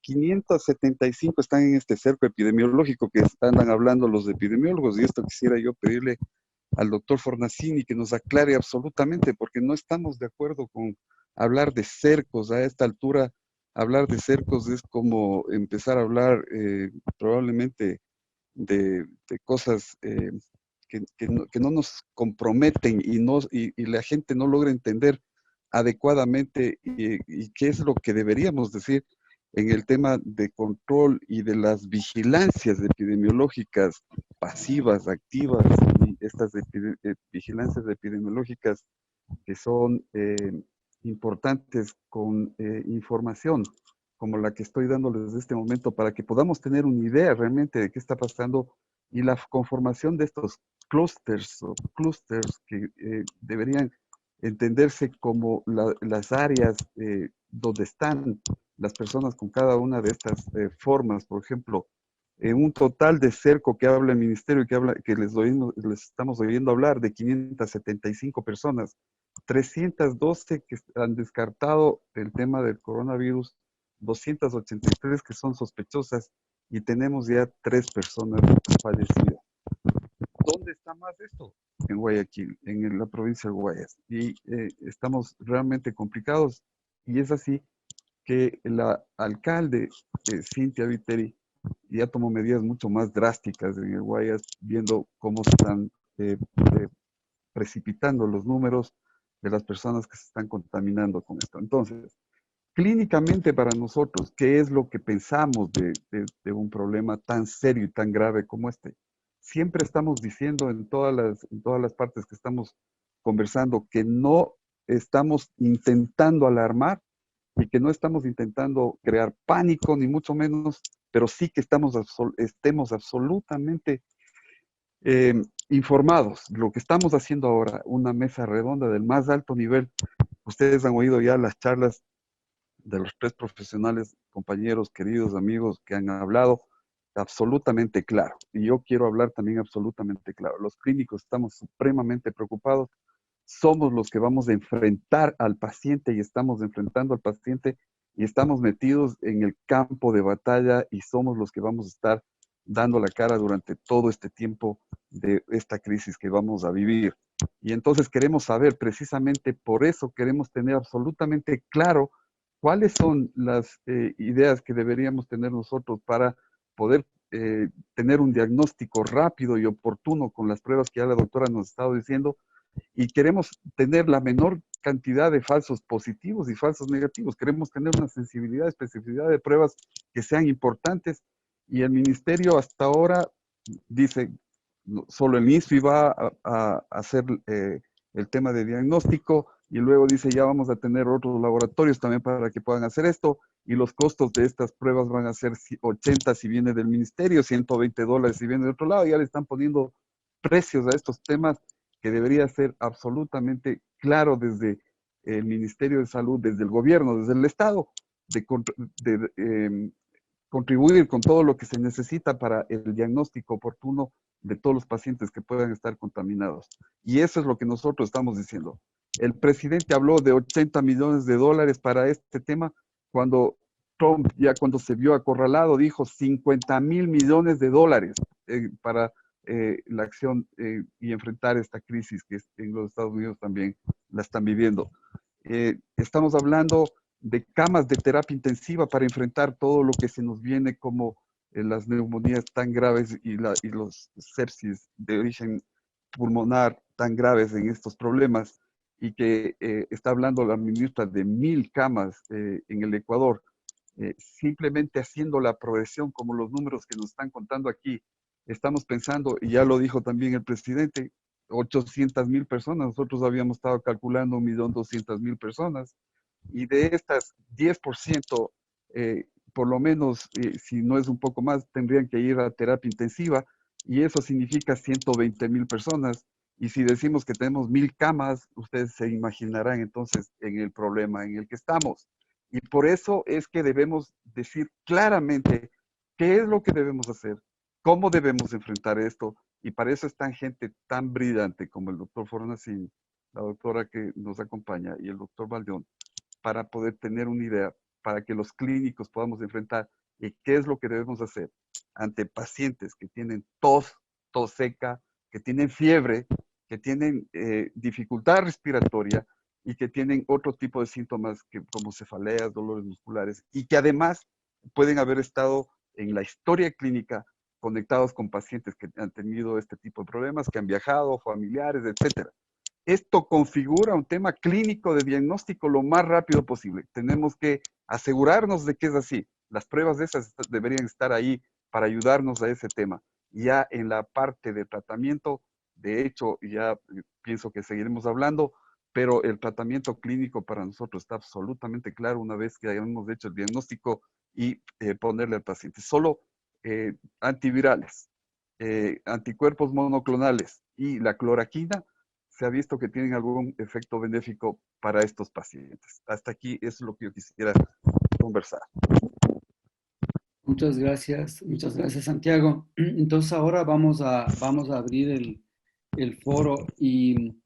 575 están en este cerco epidemiológico que andan hablando los epidemiólogos, y esto quisiera yo pedirle al doctor Fornacini que nos aclare absolutamente, porque no estamos de acuerdo con hablar de cercos a esta altura. Hablar de cercos es como empezar a hablar probablemente de cosas que no nos comprometen y la gente no logra entender adecuadamente y qué es lo que deberíamos decir en el tema de control y de las vigilancias epidemiológicas pasivas, activas, y estas vigilancias epidemiológicas que son importantes con información como la que estoy dándoles desde este momento para que podamos tener una idea realmente de qué está pasando y la conformación de estos clústeres o clusters que deberían entenderse como las áreas donde están las personas con cada una de estas formas. Por ejemplo, un total de cerco que habla el ministerio, que les estamos oyendo hablar de 575 personas, 312 que han descartado el tema del coronavirus, 283 que son sospechosas y tenemos ya 3 personas fallecidas. ¿Dónde está más esto? En Guayaquil, en la provincia de Guayas. Y estamos realmente complicados y es así que la alcalde Cintia Viteri ya tomó medidas mucho más drásticas en el Guayas, viendo cómo se están precipitando los números de las personas que se están contaminando con esto. Entonces, clínicamente para nosotros, ¿qué es lo que pensamos de un problema tan serio y tan grave como este? Siempre estamos diciendo en todas las partes que estamos conversando que no estamos intentando alarmar y que no estamos intentando crear pánico, ni mucho menos, pero sí que estemos absolutamente informados. Lo que estamos haciendo ahora, una mesa redonda del más alto nivel. Ustedes han oído ya las charlas de los 3 profesionales, compañeros, queridos amigos que han hablado absolutamente claro. Y yo quiero hablar también absolutamente claro. Los clínicos estamos supremamente preocupados. Somos los que vamos a enfrentar al paciente y estamos enfrentando al paciente y estamos metidos en el campo de batalla y somos los que vamos a estar dando la cara durante todo este tiempo de esta crisis que vamos a vivir. Y entonces queremos saber, precisamente por eso queremos tener absolutamente claro cuáles son las ideas que deberíamos tener nosotros para poder tener un diagnóstico rápido y oportuno con las pruebas que ya la doctora nos ha estado diciendo, y queremos tener la menor cantidad de falsos positivos y falsos negativos. Queremos tener una sensibilidad, especificidad de pruebas que sean importantes, y el ministerio hasta ahora dice, solo el INSS iba a hacer el tema de diagnóstico, y luego dice ya vamos a tener otros laboratorios también para que puedan hacer esto, y los costos de estas pruebas van a ser 80 si viene del ministerio, $120 si viene de otro lado. Ya le están poniendo precios a estos temas que debería ser absolutamente claro desde el Ministerio de Salud, desde el gobierno, desde el Estado, de contribuir con todo lo que se necesita para el diagnóstico oportuno de todos los pacientes que puedan estar contaminados. Y eso es lo que nosotros estamos diciendo. El presidente habló de $80 millones para este tema, cuando Trump, ya cuando se vio acorralado, dijo $50 mil millones para la acción y enfrentar esta crisis que en los Estados Unidos también la están viviendo. Estamos hablando de camas de terapia intensiva para enfrentar todo lo que se nos viene como las neumonías tan graves y los sepsis de origen pulmonar tan graves en estos problemas, y que está hablando la ministra de 1,000 camas en el Ecuador. Simplemente haciendo la progresión como los números que nos están contando aquí, estamos pensando, y ya lo dijo también el presidente, 800,000 personas. Nosotros habíamos estado calculando 1,200,000 personas, y de estas 10%, por lo menos, si no es un poco más, tendrían que ir a terapia intensiva, y eso significa 120,000 personas. Y si decimos que tenemos 1,000 camas, ustedes se imaginarán entonces en el problema en el que estamos. Y por eso es que debemos decir claramente qué es lo que debemos hacer, cómo debemos enfrentar esto, y para eso están gente tan brillante como el doctor Fornacin, la doctora que nos acompaña, y el doctor Valdeón, para poder tener una idea, para que los clínicos podamos enfrentar qué es lo que debemos hacer ante pacientes que tienen tos seca, que tienen fiebre, que tienen dificultad respiratoria y que tienen otro tipo de síntomas como cefaleas, dolores musculares, y que además pueden haber estado en la historia clínica conectados con pacientes que han tenido este tipo de problemas, que han viajado, familiares, etcétera. Esto configura un tema clínico de diagnóstico lo más rápido posible. Tenemos que asegurarnos de que es así. Las pruebas de esas deberían estar ahí para ayudarnos a ese tema. Ya en la parte de tratamiento, de hecho, ya pienso que seguiremos hablando, pero el tratamiento clínico para nosotros está absolutamente claro una vez que hayamos hecho el diagnóstico y ponerle al paciente. Solo antivirales, anticuerpos monoclonales y la cloroquina se ha visto que tienen algún efecto benéfico para estos pacientes. Hasta aquí es lo que yo quisiera conversar. Muchas gracias, Santiago. Entonces ahora vamos a abrir el foro, y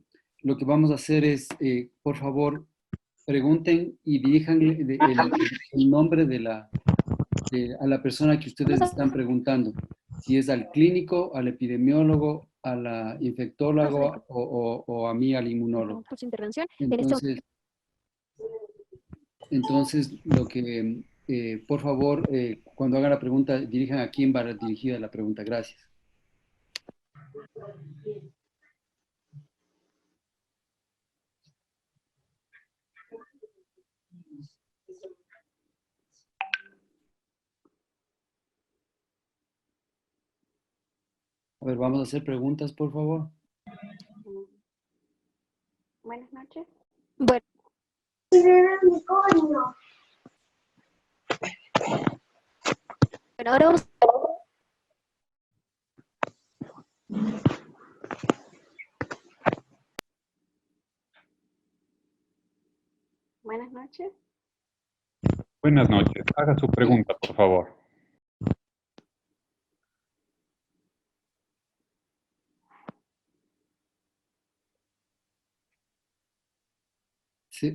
lo que vamos a hacer es, por favor, pregunten y dirijan el nombre a la persona que ustedes están preguntando. Si es al clínico, al epidemiólogo, a la infectólogo o a mí, al inmunólogo. Su intervención. Entonces lo que, por favor, cuando hagan la pregunta, dirijan a quién va dirigida la pregunta. Gracias. A ver, vamos a hacer preguntas, por favor. Buenas noches. Bueno. Bueno, ahora vamos. Buenas noches. Buenas noches. Haga su pregunta, por favor.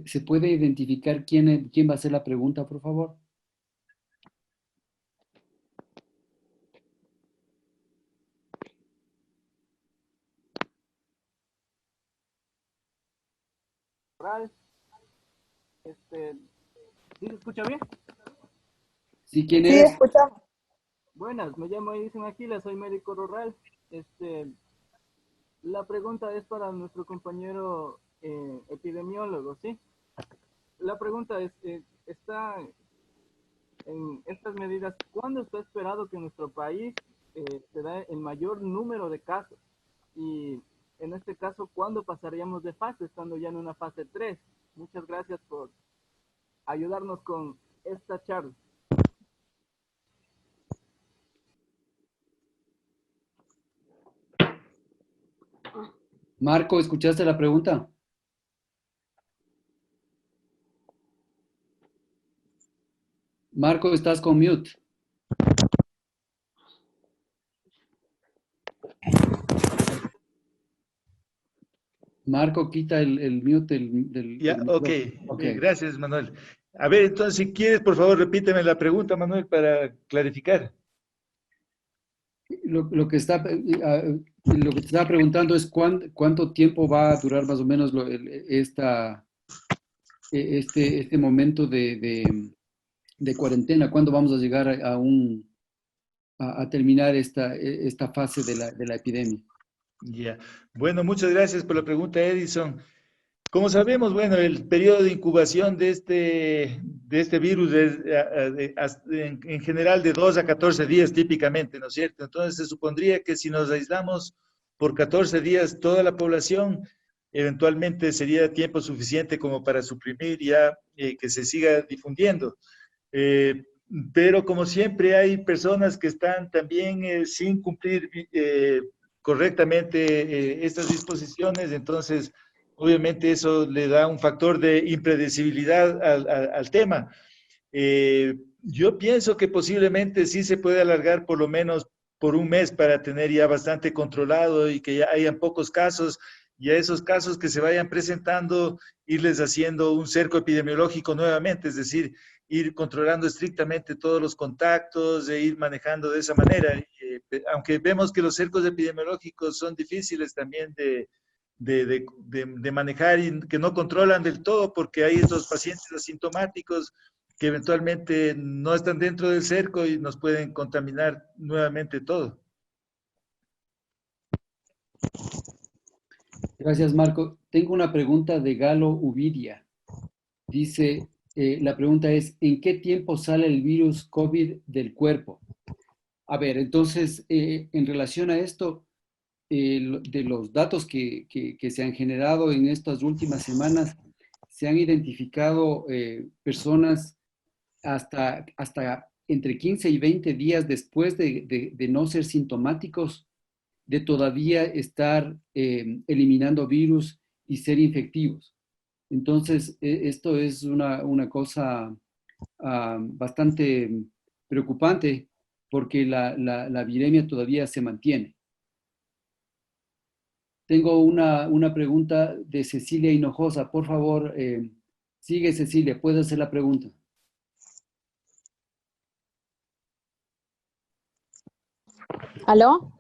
¿Se puede identificar quién va a hacer la pregunta, por favor? ¿Sí se escucha bien? Sí, ¿quién Sí, eres? escuchamos. Buenas, me llamo Edison Aquila, soy médico rural. La pregunta es para nuestro compañero epidemiólogo, ¿sí? La pregunta es, está en estas medidas, ¿cuándo está esperado que en nuestro país se dé el mayor número de casos? Y en este caso, ¿cuándo pasaríamos de fase, estando ya en una fase 3? Muchas gracias por ayudarnos con esta charla. Marco, ¿escuchaste la pregunta? Marco, estás con mute. Marco, quita el mute del Ya, ok. micrófono. Ok. Gracias, Manuel. A ver, entonces, si quieres, por favor, repíteme la pregunta, Manuel, para clarificar. Lo que te estaba preguntando es cuánto tiempo va a durar más o menos este momento de cuarentena, cuándo vamos a llegar a terminar esta fase de la epidemia. Ya. Bueno, muchas gracias por la pregunta, Edison. Como sabemos, bueno, el periodo de incubación de este virus es en general de 2 a 14 días típicamente, ¿no es cierto? Entonces se supondría que si nos aislamos por 14 días toda la población, eventualmente sería tiempo suficiente como para suprimir ya que se siga difundiendo. Eh, pero como siempre hay personas que están también sin cumplir correctamente estas disposiciones, entonces obviamente eso le da un factor de impredecibilidad al tema. Yo pienso que posiblemente sí se puede alargar por lo menos por un mes para tener ya bastante controlado y que ya hayan pocos casos y a esos casos que se vayan presentando, irles haciendo un cerco epidemiológico nuevamente, es decir, ir controlando estrictamente todos los contactos e ir manejando de esa manera. Aunque vemos que los cercos epidemiológicos son difíciles también de manejar y que no controlan del todo porque hay estos pacientes asintomáticos que eventualmente no están dentro del cerco y nos pueden contaminar nuevamente todo. Gracias, Marco. Tengo una pregunta de Galo Uvidia. Dice, la pregunta es, ¿en qué tiempo sale el virus COVID del cuerpo? A ver, entonces, en relación a esto, de los datos que se han generado en estas últimas semanas, se han identificado personas hasta entre 15 y 20 días después de no ser sintomáticos, de todavía estar eliminando virus y ser infectivos. Entonces, esto es una cosa bastante preocupante porque la viremia todavía se mantiene. Tengo una pregunta de Cecilia Hinojosa. Por favor, sigue Cecilia, puedes hacer la pregunta. ¿Aló?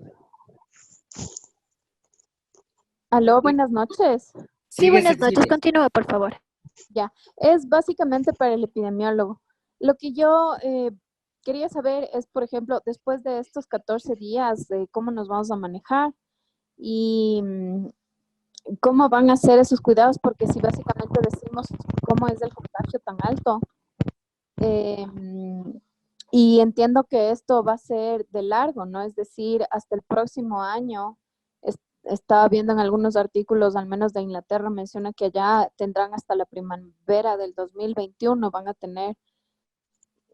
¿Aló? Buenas noches. Sí, Sigue buenas noches. Cecilia. Continúe, por favor. Ya, es básicamente para el epidemiólogo. Lo que yo quería saber es, por ejemplo, después de estos 14 días, cómo nos vamos a manejar y cómo van a ser esos cuidados, porque si básicamente decimos cómo es el contagio tan alto, y entiendo que esto va a ser de largo, ¿no? Es decir, hasta el próximo año. Estaba viendo en algunos artículos, al menos de Inglaterra, menciona que allá tendrán hasta la primavera del 2021, van a tener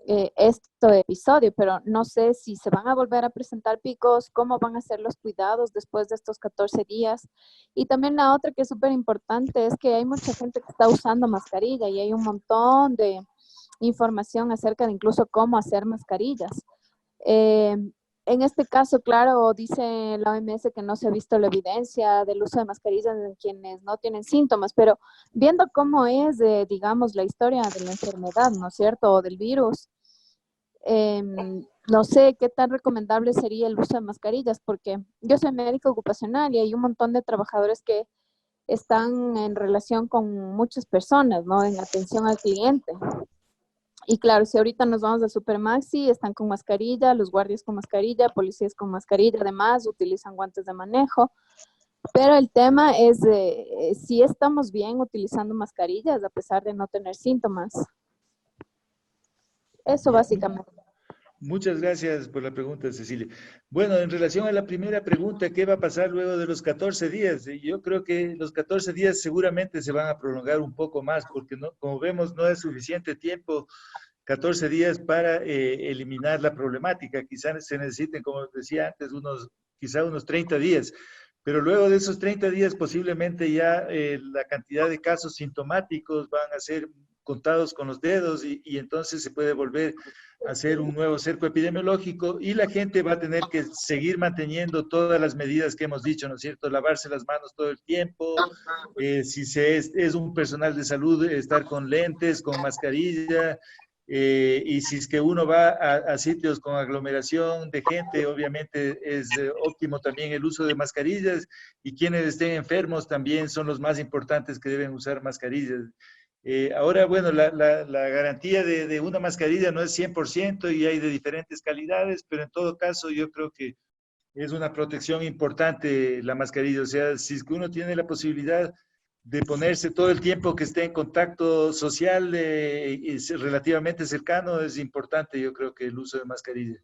este episodio, pero no sé si se van a volver a presentar picos, cómo van a ser los cuidados después de estos 14 días. Y también la otra que es súper importante es que hay mucha gente que está usando mascarilla y hay un montón de información acerca de incluso cómo hacer mascarillas. En este caso, claro, dice la OMS que no se ha visto la evidencia del uso de mascarillas en quienes no tienen síntomas, pero viendo cómo es, digamos, la historia de la enfermedad, ¿no es cierto?, o del virus, no sé qué tan recomendable sería el uso de mascarillas, porque yo soy médico ocupacional y hay un montón de trabajadores que están en relación con muchas personas, ¿no?, en atención al cliente. Y claro, si ahorita nos vamos al Supermaxi, están con mascarilla, los guardias con mascarilla, policías con mascarilla, además utilizan guantes de manejo. Pero el tema es si estamos bien utilizando mascarillas a pesar de no tener síntomas. Eso básicamente. Muchas gracias por la pregunta, Cecilia. Bueno, en relación a la primera pregunta, ¿qué va a pasar luego de los 14 días? Yo creo que los 14 días seguramente se van a prolongar un poco más, porque no, como vemos no es suficiente tiempo, 14 días para eliminar la problemática. Quizás se necesiten, como decía antes, quizá unos 30 días. Pero luego de esos 30 días posiblemente ya la cantidad de casos sintomáticos van a ser contados con los dedos y entonces se puede volver a hacer un nuevo cerco epidemiológico y la gente va a tener que seguir manteniendo todas las medidas que hemos dicho, ¿no es cierto? Lavarse las manos todo el tiempo, si es un personal de salud, estar con lentes, con mascarilla, y si es que uno va a sitios con aglomeración de gente, obviamente es óptimo también el uso de mascarillas, y quienes estén enfermos también son los más importantes que deben usar mascarillas. Ahora, bueno, la garantía de una mascarilla no es 100% y hay de diferentes calidades, pero en todo caso yo creo que es una protección importante la mascarilla. O sea, si es que uno tiene la posibilidad de ponerse todo el tiempo que esté en contacto social y relativamente cercano, es importante, yo creo que el uso de mascarilla.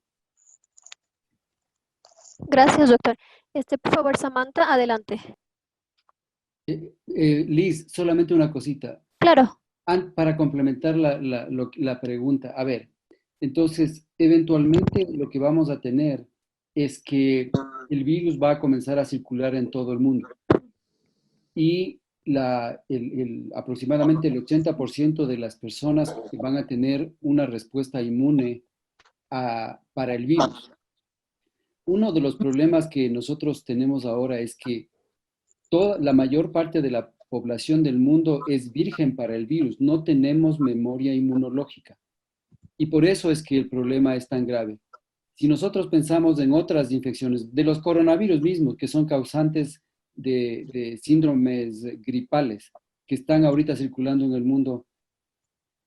Gracias, doctor. Por favor, Samantha, adelante. Liz, solamente una cosita. Claro. Para complementar la pregunta, a ver, entonces, eventualmente lo que vamos a tener es que el virus va a comenzar a circular en todo el mundo y aproximadamente el 80% de las personas van a tener una respuesta inmune para el virus. Uno de los problemas que nosotros tenemos ahora es que la mayor parte de la población del mundo es virgen para el virus, no tenemos memoria inmunológica. Y por eso es que el problema es tan grave. Si nosotros pensamos en otras infecciones, de los coronavirus mismos, que son causantes de síndromes gripales, que están ahorita circulando en el mundo,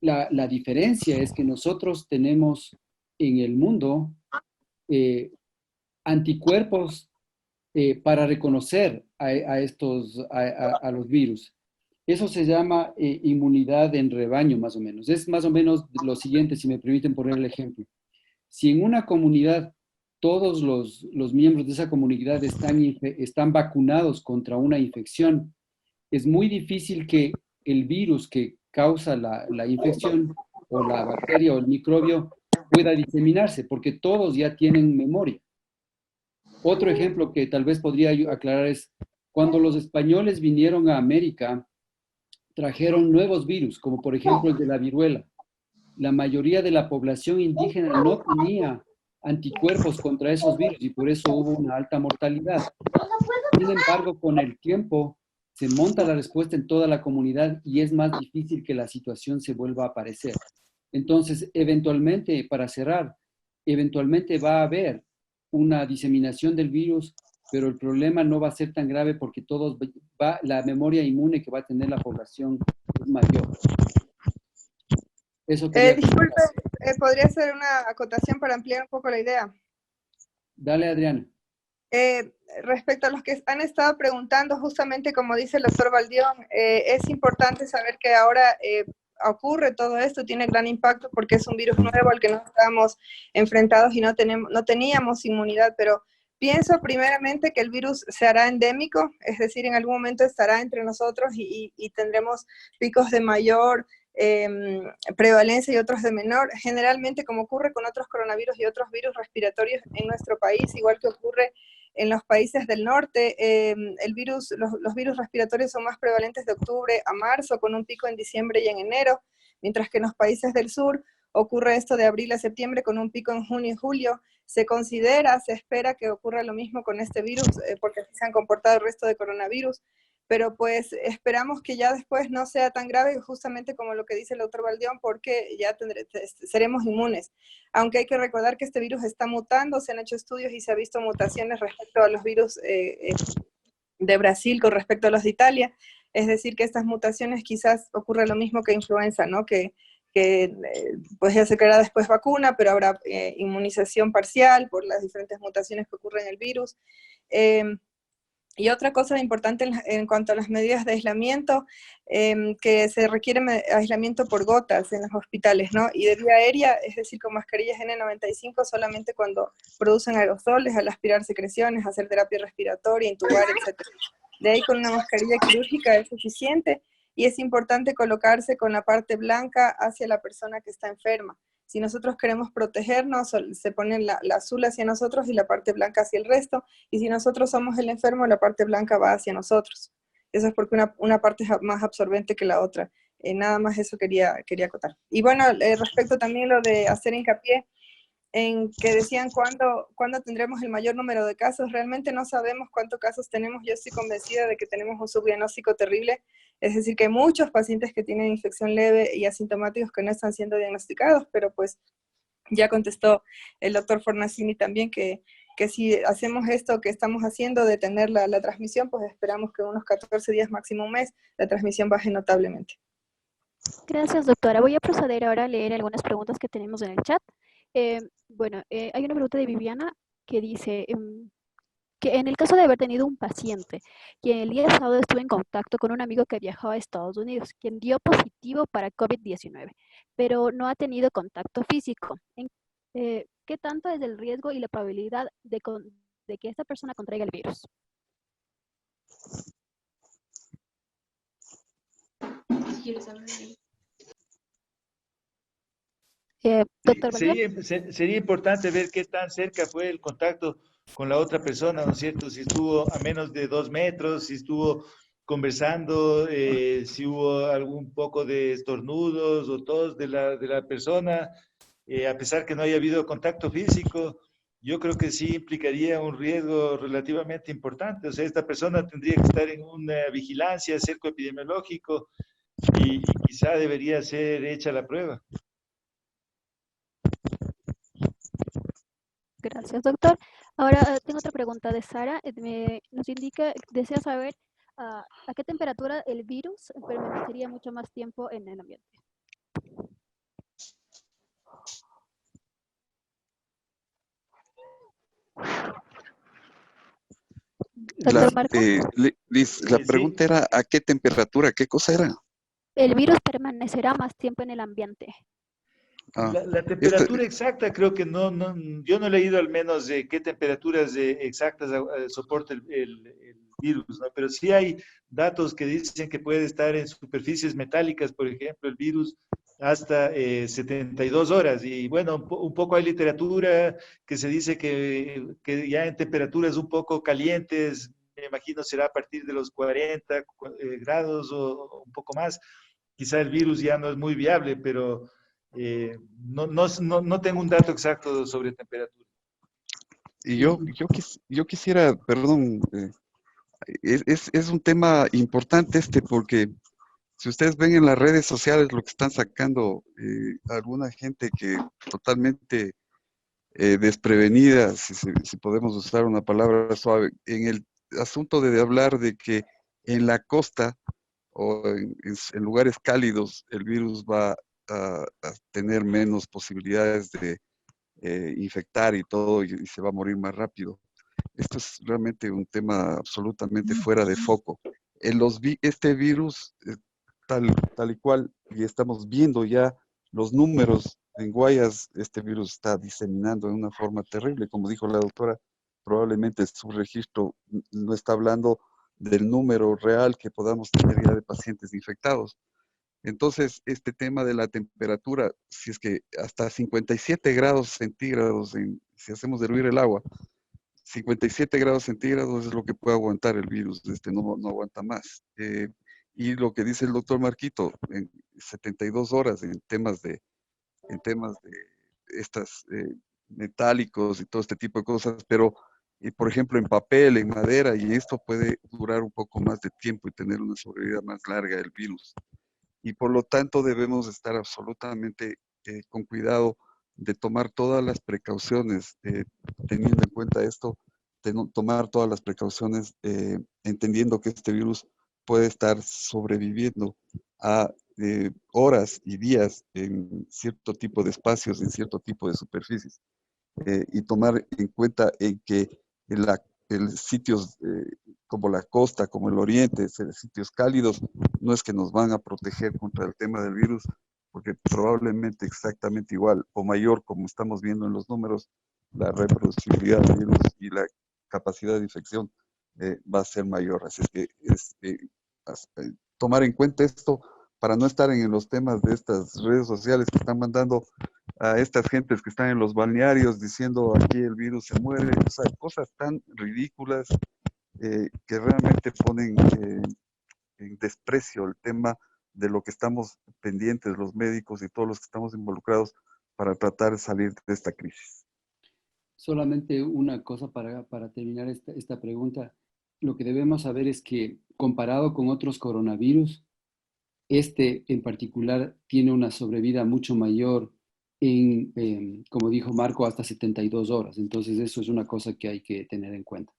la diferencia es que nosotros tenemos en el mundo anticuerpos para reconocer a los virus. Eso se llama inmunidad en rebaño, más o menos. Es más o menos lo siguiente, si me permiten poner el ejemplo. Si en una comunidad todos los miembros de esa comunidad están vacunados contra una infección, es muy difícil que el virus que causa la infección o la bacteria o el microbio pueda diseminarse, porque todos ya tienen memoria. Otro ejemplo que tal vez podría aclarar es, cuando los españoles vinieron a América, trajeron nuevos virus, como por ejemplo el de la viruela. La mayoría de la población indígena no tenía anticuerpos contra esos virus y por eso hubo una alta mortalidad. Sin embargo, con el tiempo se monta la respuesta en toda la comunidad y es más difícil que la situación se vuelva a aparecer. Entonces, eventualmente, para cerrar, eventualmente va a haber una diseminación del virus, pero el problema no va a ser tan grave porque la memoria inmune que va a tener la población es mayor. Eso Disculpe, ¿podría hacer una acotación para ampliar un poco la idea? Dale, Adriana. Respecto a los que han estado preguntando, justamente como dice el doctor Baldión, es importante saber que ahora ocurre todo esto, tiene gran impacto porque es un virus nuevo al que no estábamos enfrentados y no teníamos inmunidad, pero pienso primeramente que el virus se hará endémico, es decir, en algún momento estará entre nosotros y tendremos picos de mayor prevalencia y otros de menor, generalmente como ocurre con otros coronavirus y otros virus respiratorios en nuestro país, igual que ocurre en los países del norte, los virus respiratorios son más prevalentes de octubre a marzo, con un pico en diciembre y en enero, mientras que en los países del sur ocurre esto de abril a septiembre con un pico en junio y julio. Se espera que ocurra lo mismo con este virus, porque así se han comportado el resto de coronavirus, pero pues esperamos que ya después no sea tan grave, justamente como lo que dice el doctor Baldión, porque ya seremos inmunes. Aunque hay que recordar que este virus está mutando, se han hecho estudios y se ha visto mutaciones respecto a los virus de Brasil con respecto a los de Italia, es decir, que estas mutaciones quizás ocurra lo mismo que influenza, ¿no? Que pues ya se creará después vacuna, pero habrá inmunización parcial por las diferentes mutaciones que ocurren en el virus. Y otra cosa importante en cuanto a las medidas de aislamiento, que se requiere aislamiento por gotas en los hospitales, ¿no? Y de vía aérea, es decir, con mascarillas N95 solamente cuando producen aerosoles, al aspirar secreciones, hacer terapia respiratoria, intubar, etc. De ahí con una mascarilla quirúrgica es suficiente, y es importante colocarse con la parte blanca hacia la persona que está enferma. Si nosotros queremos protegernos, se pone la azul hacia nosotros y la parte blanca hacia el resto, y si nosotros somos el enfermo, la parte blanca va hacia nosotros. Eso es porque una parte es más absorbente que la otra. Nada más eso quería acotar. Y bueno, respecto también lo de hacer hincapié en que decían cuándo tendremos el mayor número de casos. Realmente no sabemos cuántos casos tenemos. Yo estoy convencida de que tenemos un subdiagnóstico terrible, es decir, que hay muchos pacientes que tienen infección leve y asintomáticos que no están siendo diagnosticados, pero pues ya contestó el doctor Fornacini también que si hacemos esto que estamos haciendo de tener la transmisión, pues esperamos que en unos 14 días, máximo un mes, la transmisión baje notablemente. Gracias, doctora. Voy a proceder ahora a leer algunas preguntas que tenemos en el chat. Hay una pregunta de Viviana que dice que en el caso de haber tenido un paciente quien el día sábado estuvo en contacto con un amigo que viajaba a Estados Unidos, quien dio positivo para COVID-19, pero no ha tenido contacto físico. ¿Qué tanto es el riesgo y la probabilidad de que esta persona contraiga el virus? Doctor Valverde. Sería importante ver qué tan cerca fue el contacto con la otra persona, ¿no es cierto? Si estuvo a menos de 2 metros, si estuvo conversando, si hubo algún poco de estornudos o tos de la persona, a pesar que no haya habido contacto físico, yo creo que sí implicaría un riesgo relativamente importante. O sea, esta persona tendría que estar en una vigilancia, cerco epidemiológico, y quizá debería ser hecha la prueba. Gracias, doctor. Ahora tengo otra pregunta de Sara. Nos indica, desea saber a qué temperatura el virus permanecería mucho más tiempo en el ambiente. Liz, la pregunta era ¿a qué temperatura? ¿Qué cosa era? El virus permanecerá más tiempo en el ambiente. La temperatura exacta creo que yo no he leído al menos de qué temperaturas exactas soporta el virus, ¿no? Pero sí hay datos que dicen que puede estar en superficies metálicas, por ejemplo, el virus hasta 72 horas. Y bueno, un poco hay literatura que se dice que ya en temperaturas un poco calientes, me imagino será a partir de los 40 grados o un poco más. Quizá el virus ya no es muy viable, pero no tengo un dato exacto sobre temperatura. Y yo quisiera, perdón, es un tema importante porque si ustedes ven en las redes sociales lo que están sacando alguna gente que totalmente desprevenida, si podemos usar una palabra suave, en el asunto de hablar de que en la costa o en lugares cálidos el virus va a tener menos posibilidades de infectar y todo, y se va a morir más rápido. Esto es realmente un tema absolutamente fuera de foco. Este virus, tal y cual, y estamos viendo ya los números en Guayas, este virus está diseminando de una forma terrible. Como dijo la doctora, probablemente su registro no está hablando del número real que podamos tener ya de pacientes infectados. Entonces, este tema de la temperatura, si es que hasta 57 grados centígrados, si hacemos hervir el agua, 57 grados centígrados es lo que puede aguantar el virus, no aguanta más. Y lo que dice el doctor Marquito, en 72 horas en temas de estas metálicos y todo este tipo de cosas, pero por ejemplo en papel, en madera, y esto puede durar un poco más de tiempo y tener una sobrevida más larga del virus. Y por lo tanto debemos estar absolutamente con cuidado de tomar todas las precauciones, teniendo en cuenta esto, tomar todas las precauciones, entendiendo que este virus puede estar sobreviviendo a horas y días en cierto tipo de espacios, en cierto tipo de superficies, y tomar en cuenta en que sitios como la costa, como el oriente, sitios cálidos, no es que nos van a proteger contra el tema del virus, porque probablemente exactamente igual o mayor, como estamos viendo en los números, la reproducibilidad del virus y la capacidad de infección va a ser mayor. Así es que tomar en cuenta esto para no estar en los temas de estas redes sociales que están mandando a estas gentes que están en los balnearios diciendo aquí el virus se muere, o sea, cosas tan ridículas que realmente ponen en desprecio el tema de lo que estamos pendientes, los médicos y todos los que estamos involucrados para tratar de salir de esta crisis. Solamente una cosa para terminar esta pregunta. Lo que debemos saber es que comparado con otros coronavirus, este en particular tiene una sobrevida mucho mayor como dijo Marco, hasta 72 horas. Entonces eso es una cosa que hay que tener en cuenta.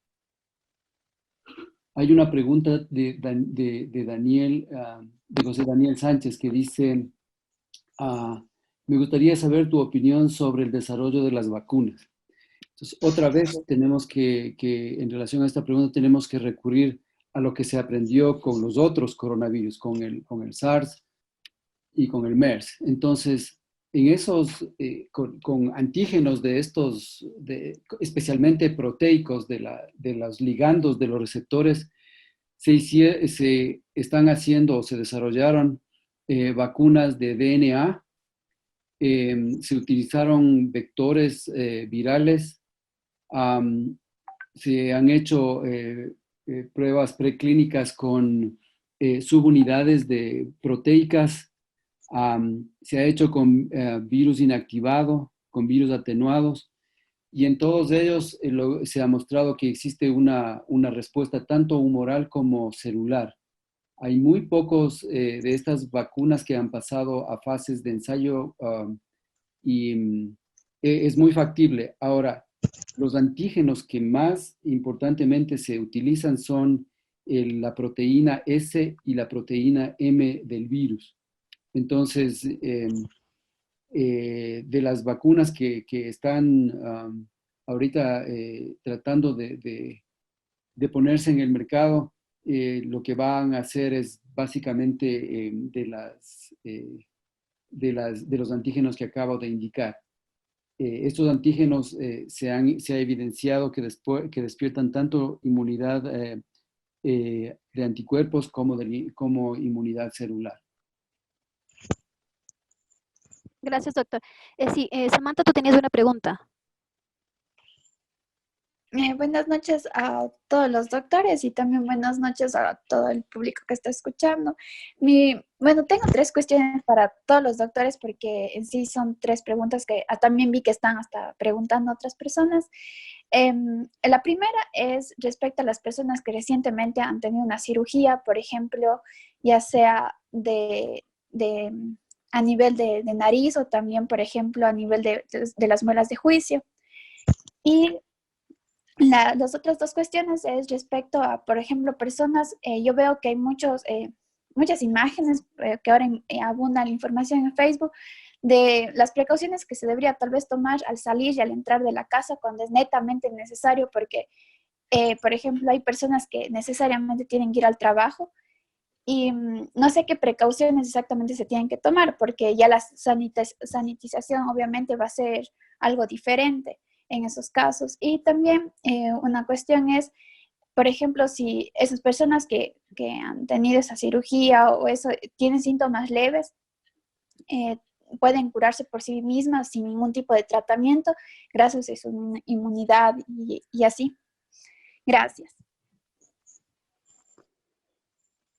Hay una pregunta de Daniel, de José Daniel Sánchez, que dice, me gustaría saber tu opinión sobre el desarrollo de las vacunas. Entonces, otra vez tenemos que en relación a esta pregunta, tenemos que recurrir a lo que se aprendió con los otros coronavirus, con el SARS y con el MERS. Entonces, en esos, con antígenos de estos, especialmente proteicos de los ligandos de los receptores, se están haciendo o se desarrollaron vacunas de DNA, se utilizaron vectores virales, se han hecho pruebas preclínicas con subunidades de proteicas, se ha hecho con virus inactivado, con virus atenuados, y en todos ellos se ha mostrado que existe una respuesta tanto humoral como celular. Hay muy pocos de estas vacunas que han pasado a fases de ensayo y es muy factible. Ahora, los antígenos que más importantemente se utilizan son la proteína S y la proteína M del virus. Entonces, de las vacunas que están ahorita tratando de ponerse en el mercado, lo que van a hacer es básicamente de los antígenos que acabo de indicar. Estos antígenos se ha evidenciado que despiertan tanto inmunidad de anticuerpos como inmunidad celular. Gracias, doctor. Sí, Samantha, tú tenías una pregunta. Buenas noches a todos los doctores y también buenas noches a todo el público que está escuchando. Bueno, tengo 3 cuestiones para todos los doctores porque en sí son 3 preguntas que también vi que están hasta preguntando a otras personas. La primera es respecto a las personas que recientemente han tenido una cirugía, por ejemplo, ya sea a nivel de nariz o también, por ejemplo, a nivel de las muelas de juicio. Y las otras 2 cuestiones es respecto a, por ejemplo, personas, yo veo que hay muchas imágenes que ahora abunda la información en Facebook de las precauciones que se debería tal vez tomar al salir y al entrar de la casa cuando es netamente necesario, porque, por ejemplo, hay personas que necesariamente tienen que ir al trabajo y no sé qué precauciones exactamente se tienen que tomar, porque ya la sanitización obviamente va a ser algo diferente en esos casos. Y también una cuestión es, por ejemplo, si esas personas que han tenido esa cirugía o eso tienen síntomas leves, pueden curarse por sí mismas sin ningún tipo de tratamiento gracias a su inmunidad y así. Gracias.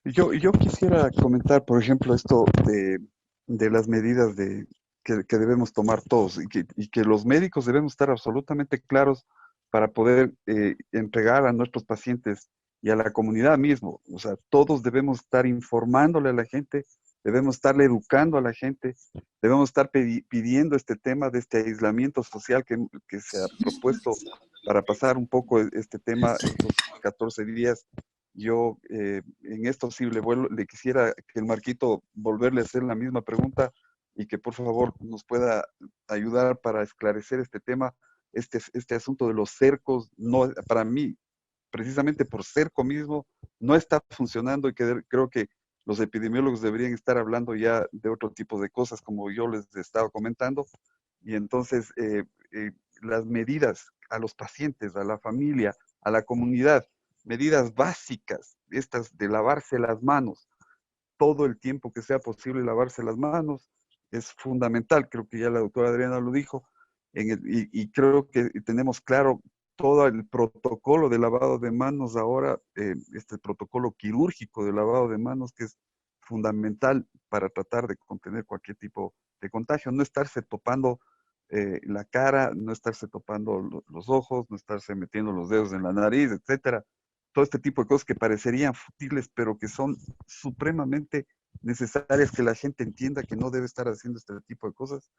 Yo quisiera comentar, por ejemplo, esto de las medidas que debemos tomar todos y que los médicos debemos estar absolutamente claros para poder entregar a nuestros pacientes y a la comunidad mismo. O sea, todos debemos estar informándole a la gente, debemos estarle educando a la gente, debemos estar pidiendo este tema de este aislamiento social que se ha propuesto para pasar un poco este tema, estos 14 días. Yo en esto sí le quisiera que el Marquito volverle a hacer la misma pregunta y que por favor nos pueda ayudar para esclarecer este tema, este asunto de los cercos. No, para mí precisamente por cerco mismo, no está funcionando y que creo que los epidemiólogos deberían estar hablando ya de otro tipo de cosas, como yo les estaba comentando. Y entonces, las medidas a los pacientes, a la familia, a la comunidad, medidas básicas, estas de lavarse las manos, todo el tiempo que sea posible lavarse las manos, es fundamental. Creo que ya la doctora Adriana lo dijo, y creo que tenemos claro todo el protocolo de lavado de manos ahora, este protocolo quirúrgico de lavado de manos, que es fundamental para tratar de contener cualquier tipo de contagio, no estarse topando la cara, no estarse topando los ojos, no estarse metiendo los dedos en la nariz, etcétera. Todo este tipo de cosas que parecerían futiles, pero que son supremamente necesarias que la gente entienda que no debe estar haciendo este tipo de cosas.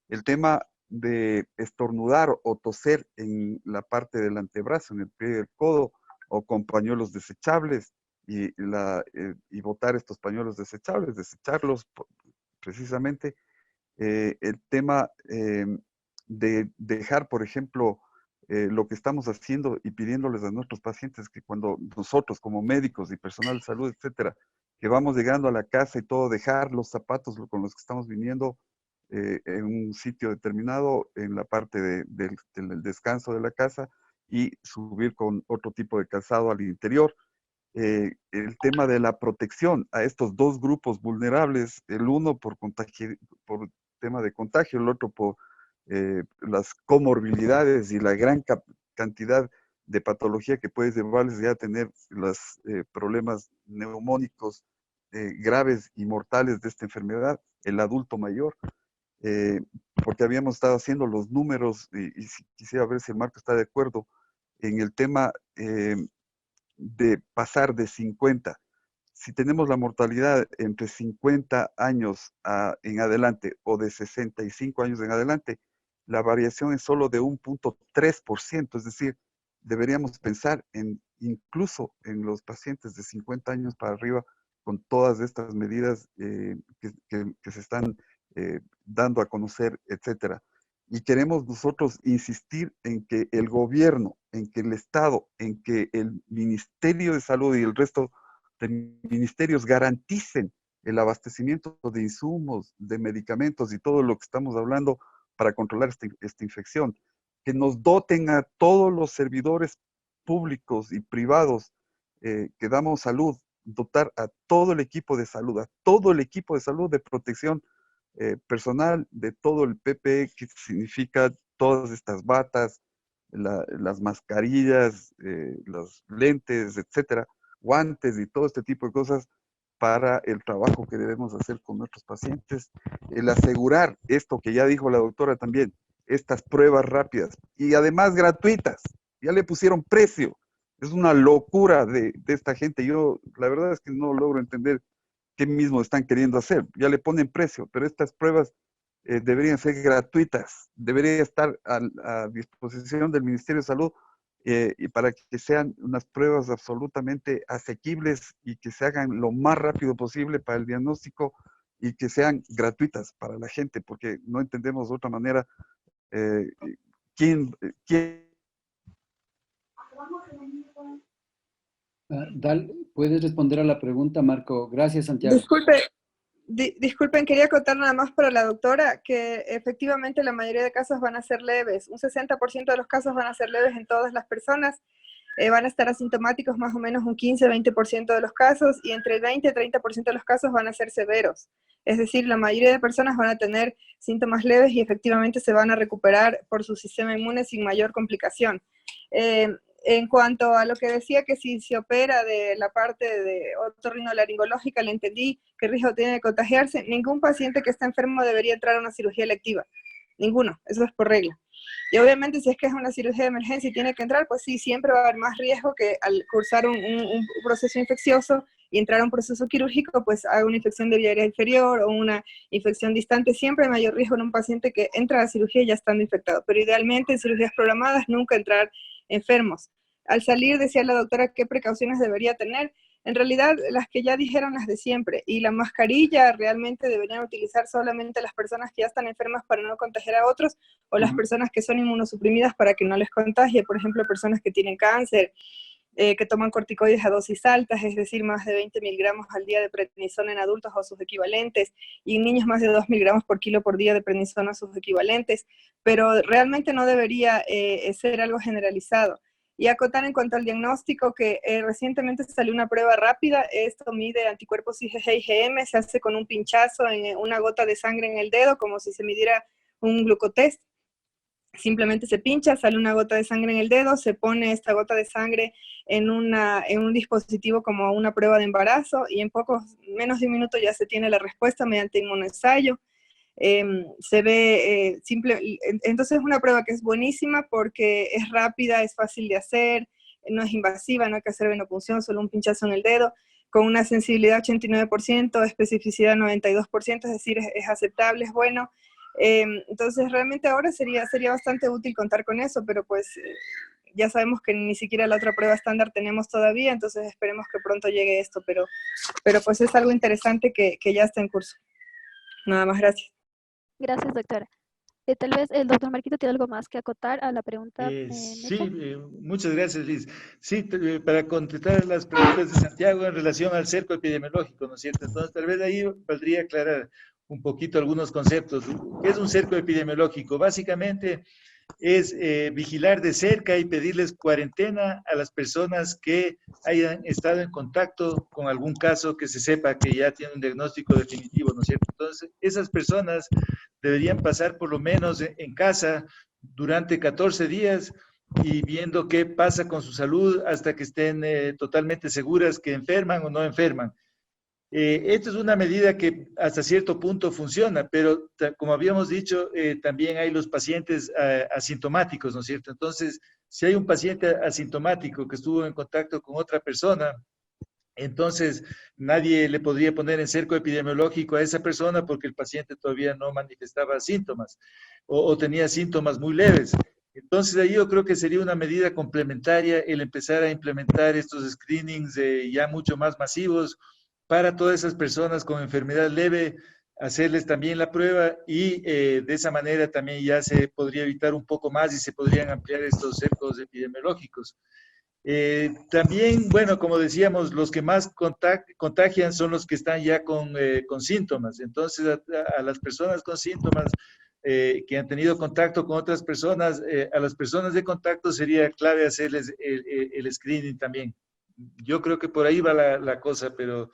El tema de estornudar o toser en la parte del antebrazo, en el pie del codo, o con pañuelos desechables, y botar estos pañuelos desechables, desecharlos precisamente. El tema de dejar, por ejemplo, lo que estamos haciendo y pidiéndoles a nuestros pacientes que cuando nosotros como médicos y personal de salud, etcétera, que vamos llegando a la casa y todo, dejar los zapatos con los que estamos viniendo en un sitio determinado, en la parte del descanso de la casa, y subir con otro tipo de calzado al interior. El tema de la protección a estos dos grupos vulnerables, el uno por tema de contagio, el otro por las comorbilidades y la gran cantidad de patología que puede llevarles ya a tener los problemas neumónicos graves y mortales de esta enfermedad, el adulto mayor. Porque habíamos estado haciendo los números, y quisiera ver si el Marco está de acuerdo, en el tema de pasar de 50. Si tenemos la mortalidad entre 50 años en adelante o de 65 años en adelante, la variación es solo de 1.3%, es decir, deberíamos pensar incluso en los pacientes de 50 años para arriba con todas estas medidas que se están dando a conocer, etcétera. Y queremos nosotros insistir en que el gobierno, en que el Estado, en que el Ministerio de Salud y el resto de ministerios garanticen el abastecimiento de insumos, de medicamentos y todo lo que estamos hablando para controlar esta infección. Que nos doten a todos los servidores públicos y privados que damos salud, dotar a todo el equipo de salud, a todo el equipo de salud de protección personal, de todo el PPE, que significa todas estas batas, las mascarillas, los lentes, etcétera, guantes y todo este tipo de cosas para el trabajo que debemos hacer con nuestros pacientes. El asegurar esto que ya dijo la doctora también, estas pruebas rápidas y además gratuitas. Ya le pusieron precio. Es una locura de esta gente. Yo la verdad es que no logro entender qué mismo están queriendo hacer. Ya le ponen precio, pero estas pruebas deberían ser gratuitas, debería estar a disposición del Ministerio de Salud y para que sean unas pruebas absolutamente asequibles y que se hagan lo más rápido posible para el diagnóstico y que sean gratuitas para la gente, porque no entendemos de otra manera quién ¿Puedes responder a la pregunta, Marco? Gracias, Santiago. Disculpen, quería contar nada más para la doctora que efectivamente la mayoría de casos van a ser leves. Un 60% de los casos van a ser leves en todas las personas. Van a estar asintomáticos más o menos un 15-20% de los casos, y entre el 20 y 30% de los casos van a ser severos. Es decir, la mayoría de personas van a tener síntomas leves y efectivamente se van a recuperar por su sistema inmune sin mayor complicación. En cuanto a lo que decía que si se opera de la parte de otorrinolaringológica, le entendí que riesgo tiene de contagiarse. Ningún paciente que está enfermo debería entrar a una cirugía electiva. Ninguno, eso es por regla. Y obviamente si es que es una cirugía de emergencia y tiene que entrar, pues sí, siempre va a haber más riesgo que al cursar un proceso infeccioso y entrar a un proceso quirúrgico, pues haga una infección de vía aérea inferior o una infección distante. Siempre hay mayor riesgo en un paciente que entra a la cirugía ya estando infectado. Pero idealmente en cirugías programadas nunca entrar enfermos. Al salir decía la doctora qué precauciones debería tener. En realidad, las que ya dijeron, las de siempre. Y la mascarilla realmente deberían utilizar solamente las personas que ya están enfermas para no contagiar a otros, o las personas que son inmunosuprimidas para que no les contagie. Por ejemplo, personas que tienen cáncer, que toman corticoides a dosis altas, es decir, más de 20 miligramos al día de prednisona en adultos o sus equivalentes, y en niños más de 2 miligramos por kilo por día de prednisona o sus equivalentes, pero realmente no debería ser algo generalizado. Y acotar en cuanto al diagnóstico, que recientemente salió una prueba rápida, esto mide anticuerpos IgG y IgM, se hace con un pinchazo en una gota de sangre en el dedo, como si se midiera un glucotest. Simplemente se pincha, sale una gota de sangre en el dedo, se pone esta gota de sangre en un dispositivo como una prueba de embarazo, y en menos de un minuto ya se tiene la respuesta mediante inmunoensayo. Se ve entonces es una prueba que es buenísima porque es rápida, es fácil de hacer, no es invasiva, no hay que hacer venopunción, solo un pinchazo en el dedo, con una sensibilidad 89%, especificidad 92%, es decir, es aceptable, es bueno. Entonces realmente ahora sería bastante útil contar con eso, pero pues ya sabemos que ni siquiera la otra prueba estándar tenemos todavía, entonces esperemos que pronto llegue esto, pero pues es algo interesante que ya está en curso. Nada más, gracias. Gracias, doctora. Tal vez el doctor Marquito tiene algo más que acotar a la pregunta. Sí, muchas gracias, Liz. Sí, para contestar las preguntas de Santiago en relación al cerco epidemiológico, ¿no es cierto? Entonces, tal vez ahí valdría aclarar un poquito algunos conceptos. ¿Qué es un cerco epidemiológico? Básicamente es vigilar de cerca y pedirles cuarentena a las personas que hayan estado en contacto con algún caso que se sepa que ya tiene un diagnóstico definitivo, ¿no es cierto? Entonces, esas personas deberían pasar por lo menos en casa durante 14 días y viendo qué pasa con su salud hasta que estén totalmente seguras que enferman o no enferman. Esto es una medida que hasta cierto punto funciona, pero como habíamos dicho, también hay los pacientes asintomáticos, ¿no es cierto? Entonces, si hay un paciente asintomático que estuvo en contacto con otra persona, entonces nadie le podría poner en cerco epidemiológico a esa persona porque el paciente todavía no manifestaba síntomas o tenía síntomas muy leves. Entonces ahí yo creo que sería una medida complementaria el empezar a implementar estos screenings ya mucho más masivos para todas esas personas con enfermedad leve, hacerles también la prueba y de esa manera también ya se podría evitar un poco más y se podrían ampliar estos cercos epidemiológicos. También, bueno, como decíamos, los que más contagian son los que están ya con síntomas. Entonces, a las personas con síntomas que han tenido contacto con otras personas, a las personas de contacto sería clave hacerles el screening también. Yo creo que por ahí va la cosa, pero...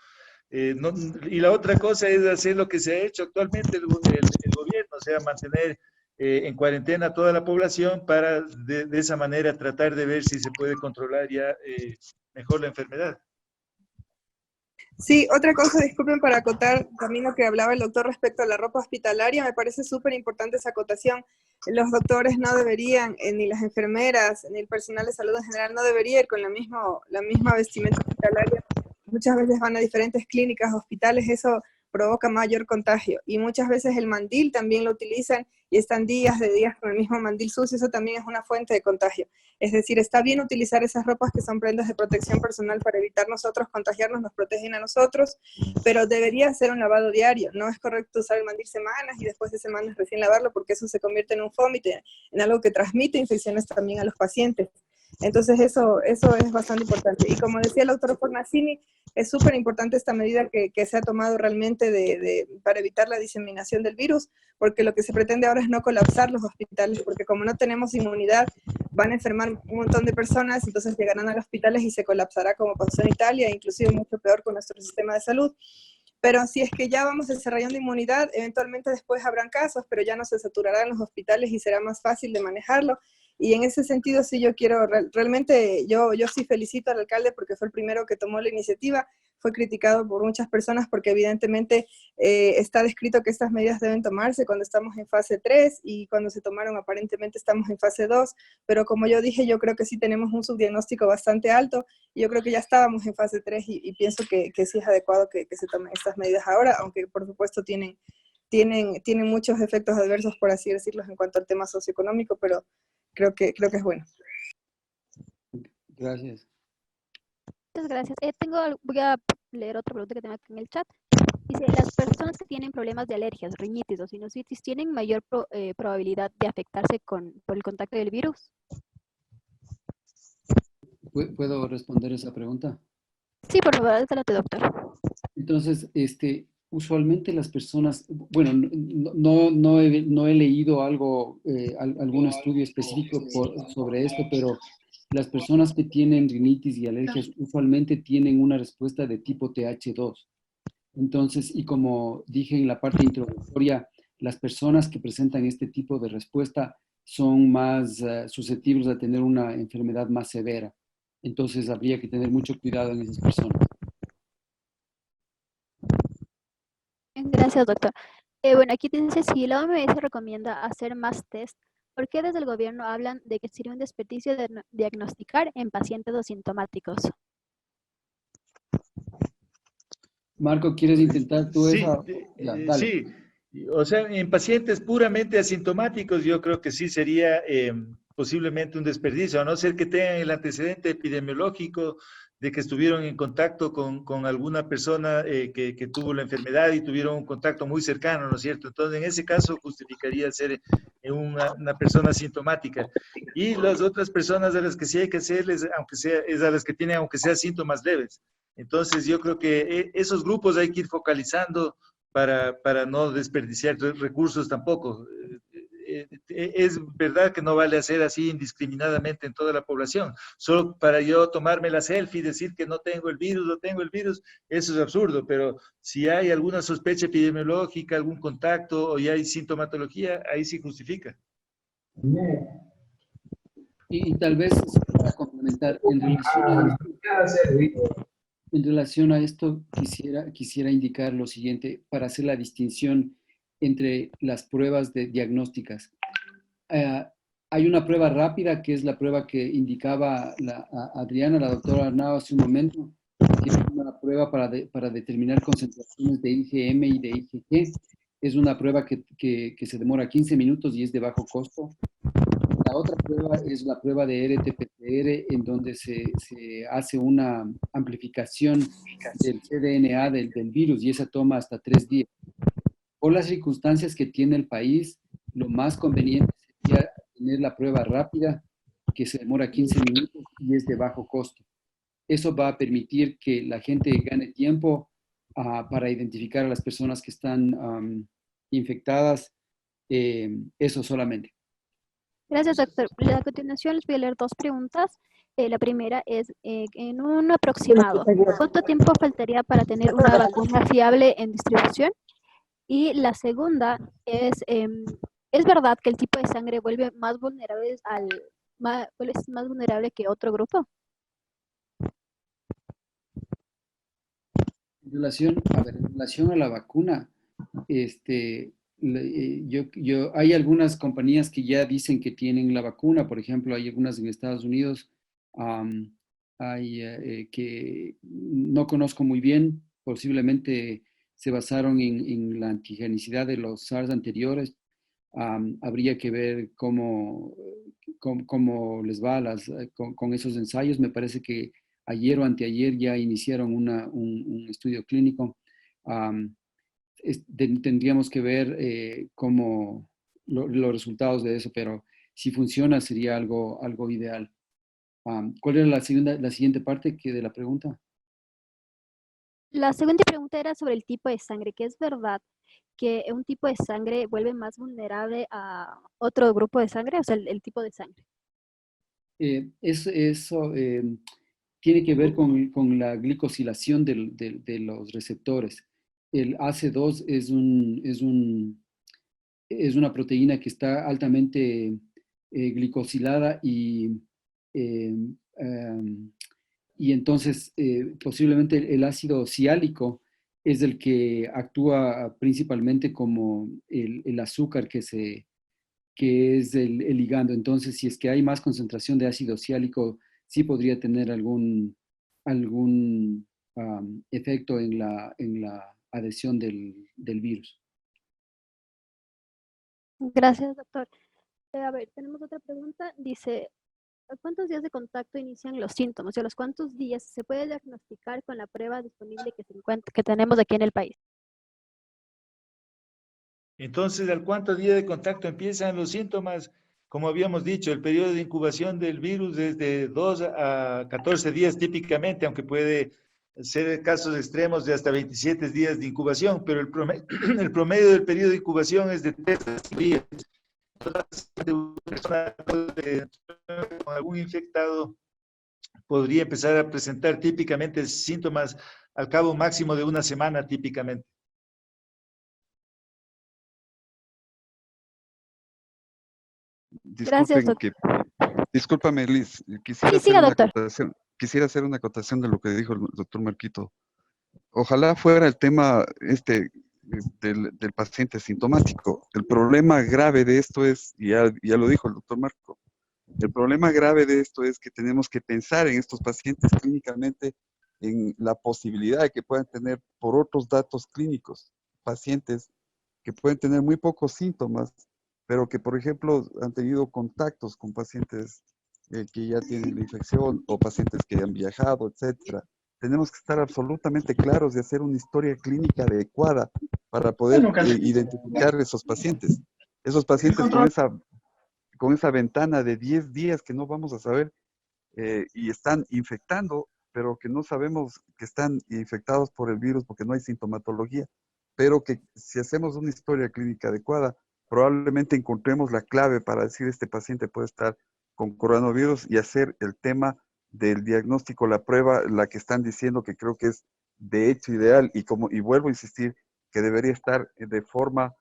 no, y la otra cosa es hacer lo que se ha hecho actualmente el gobierno, o sea, mantener en cuarentena a toda la población para de esa manera tratar de ver si se puede controlar ya mejor la enfermedad. Sí, otra cosa, disculpen para acotar también lo que hablaba el doctor respecto a la ropa hospitalaria, me parece súper importante esa acotación. Los doctores no deberían, ni las enfermeras, ni el personal de salud en general, no debería ir con la misma vestimenta hospitalaria. Muchas veces van a diferentes clínicas, hospitales, eso provoca mayor contagio. Y muchas veces el mandil también lo utilizan y están días con el mismo mandil sucio, eso también es una fuente de contagio. Es decir, está bien utilizar esas ropas que son prendas de protección personal para evitar nosotros contagiarnos, nos protegen a nosotros, pero debería ser un lavado diario. No es correcto usar el mandil semanas y después de semanas recién lavarlo porque eso se convierte en un vómito, en algo que transmite infecciones también a los pacientes. Entonces eso es bastante importante. Y como decía el doctor Fornacini, es súper importante esta medida que se ha tomado realmente para evitar la diseminación del virus, porque lo que se pretende ahora es no colapsar los hospitales, porque como no tenemos inmunidad, van a enfermar un montón de personas, entonces llegarán a los hospitales y se colapsará como pasó en Italia, inclusive mucho peor con nuestro sistema de salud. Pero si es que ya vamos desarrollando inmunidad, eventualmente después habrán casos, pero ya no se saturarán los hospitales y será más fácil de manejarlo. Y en ese sentido sí yo quiero, realmente yo sí felicito al alcalde porque fue el primero que tomó la iniciativa, fue criticado por muchas personas porque evidentemente está descrito que estas medidas deben tomarse cuando estamos en fase 3 y cuando se tomaron aparentemente estamos en fase 2, pero como yo dije, yo creo que sí tenemos un subdiagnóstico bastante alto y yo creo que ya estábamos en fase 3 y pienso que sí es adecuado que se tomen estas medidas ahora, aunque por supuesto tienen muchos efectos adversos, por así decirlo, en cuanto al tema socioeconómico, pero creo que es bueno. Gracias. Muchas gracias. Voy a leer otra pregunta que tengo aquí en el chat. Dice, las personas que tienen problemas de alergias, rinitis o sinusitis, ¿tienen mayor probabilidad de afectarse por el contacto del virus? ¿Puedo responder esa pregunta? Sí, por favor, adelante, doctor. Entonces, usualmente las personas, bueno, no he leído algún estudio específico sobre esto, pero las personas que tienen rinitis y alergias usualmente tienen una respuesta de tipo TH2. Entonces, y como dije en la parte introductoria, las personas que presentan este tipo de respuesta son más susceptibles a tener una enfermedad más severa. Entonces, habría que tener mucho cuidado en esas personas. Gracias, doctor. Bueno, aquí dice, si la OMS recomienda hacer más test, ¿por qué desde el gobierno hablan de que sería un desperdicio de diagnosticar en pacientes asintomáticos? Marco, ¿quieres intentar tú Sí, esa? Ya, dale. sí. O sea, en pacientes puramente asintomáticos yo creo que sí sería posiblemente un desperdicio, a no ser que tengan el antecedente epidemiológico de que estuvieron en contacto con alguna persona que tuvo la enfermedad y tuvieron un contacto muy cercano, ¿no es cierto? Entonces, en ese caso justificaría ser una persona asintomática. Y las otras personas a las que sí hay que hacerles, aunque sea, es a las que tienen, aunque sea síntomas leves. Entonces, yo creo que esos grupos hay que ir focalizando para no desperdiciar recursos tampoco. Es verdad que no vale hacer así indiscriminadamente en toda la población. Solo para yo tomarme la selfie y decir que no tengo el virus, no tengo el virus, eso es absurdo, pero si hay alguna sospecha epidemiológica, algún contacto o ya hay sintomatología, ahí sí justifica. Y tal vez para complementar, en relación a esto quisiera indicar lo siguiente para hacer la distinción entre las pruebas diagnósticas. Hay una prueba rápida que es la prueba que indicaba Adriana, la doctora Arnao hace un momento, que es una prueba para determinar concentraciones de IgM y de IgG. Es una prueba que se demora 15 minutos y es de bajo costo. La otra prueba es la prueba de RT-PCR, en donde se hace una amplificación del cDNA del virus y esa toma hasta 3 días. Por las circunstancias que tiene el país, lo más conveniente sería tener la prueba rápida, que se demora 15 minutos y es de bajo costo. Eso va a permitir que la gente gane tiempo para identificar a las personas que están infectadas. Eso solamente. Gracias, doctor. A continuación les voy a leer dos preguntas. La primera es, en un aproximado, ¿cuánto tiempo faltaría para tener una vacuna fiable en distribución? Y la segunda ¿es verdad que el tipo de sangre vuelve más vulnerable es más vulnerable que otro grupo? En relación a la vacuna, hay algunas compañías que ya dicen que tienen la vacuna, por ejemplo, hay algunas en Estados Unidos, que no conozco muy bien, posiblemente se basaron en la antigenicidad de los SARS anteriores. Habría que ver cómo les va con esos ensayos. Me parece que ayer o anteayer ya iniciaron un estudio clínico. Tendríamos que ver los resultados de eso, pero si funciona sería algo ideal. ¿Cuál era la siguiente parte de la pregunta? La segunda pregunta era sobre el tipo de sangre, que es verdad que un tipo de sangre vuelve más vulnerable a otro grupo de sangre, o sea, el tipo de sangre. Eso tiene que ver con la glicosilación de los receptores. El AC2 es una proteína que está altamente glicosilada y entonces posiblemente el ácido siálico es el que actúa principalmente como el azúcar que es el ligando. Entonces, si es que hay más concentración de ácido siálico, sí podría tener algún efecto en la adhesión del virus. Gracias, doctor. A ver, tenemos otra pregunta. Dice, ¿a cuántos días de contacto inician los síntomas? ¿Y a los cuántos días se puede diagnosticar con la prueba disponible que tenemos aquí en el país? Entonces, ¿al cuánto día de contacto empiezan los síntomas? como habíamos dicho, el periodo de incubación del virus es de 2 a 14 días típicamente, aunque puede ser casos extremos de hasta 27 días de incubación, pero el promedio del periodo de incubación es de 3 a 5 días. Entonces, una persona con algún infectado podría empezar a presentar típicamente síntomas al cabo máximo de una semana típicamente. Gracias, doctor. Discúlpame, Liz, Sí, siga, doctor. Quisiera hacer una acotación de lo que dijo el doctor Marquito. Ojalá fuera el tema del paciente sintomático. El problema grave de esto es, y ya lo dijo el doctor Marco, el problema grave de esto es que tenemos que pensar en estos pacientes clínicamente, en la posibilidad de que puedan tener, por otros datos clínicos, pacientes que pueden tener muy pocos síntomas, pero que, por ejemplo, han tenido contactos con pacientes que ya tienen la infección o pacientes que han viajado, etcétera. Tenemos que estar absolutamente claros de hacer una historia clínica adecuada para poder identificar esos pacientes. Esos pacientes con esa ventana de 10 días que no vamos a saber y están infectando, pero que no sabemos que están infectados por el virus porque no hay sintomatología, pero que si hacemos una historia clínica adecuada, probablemente encontremos la clave para decir este paciente puede estar con coronavirus y hacer el tema del diagnóstico, la prueba, la que están diciendo que creo que es de hecho ideal y vuelvo a insistir que debería estar de forma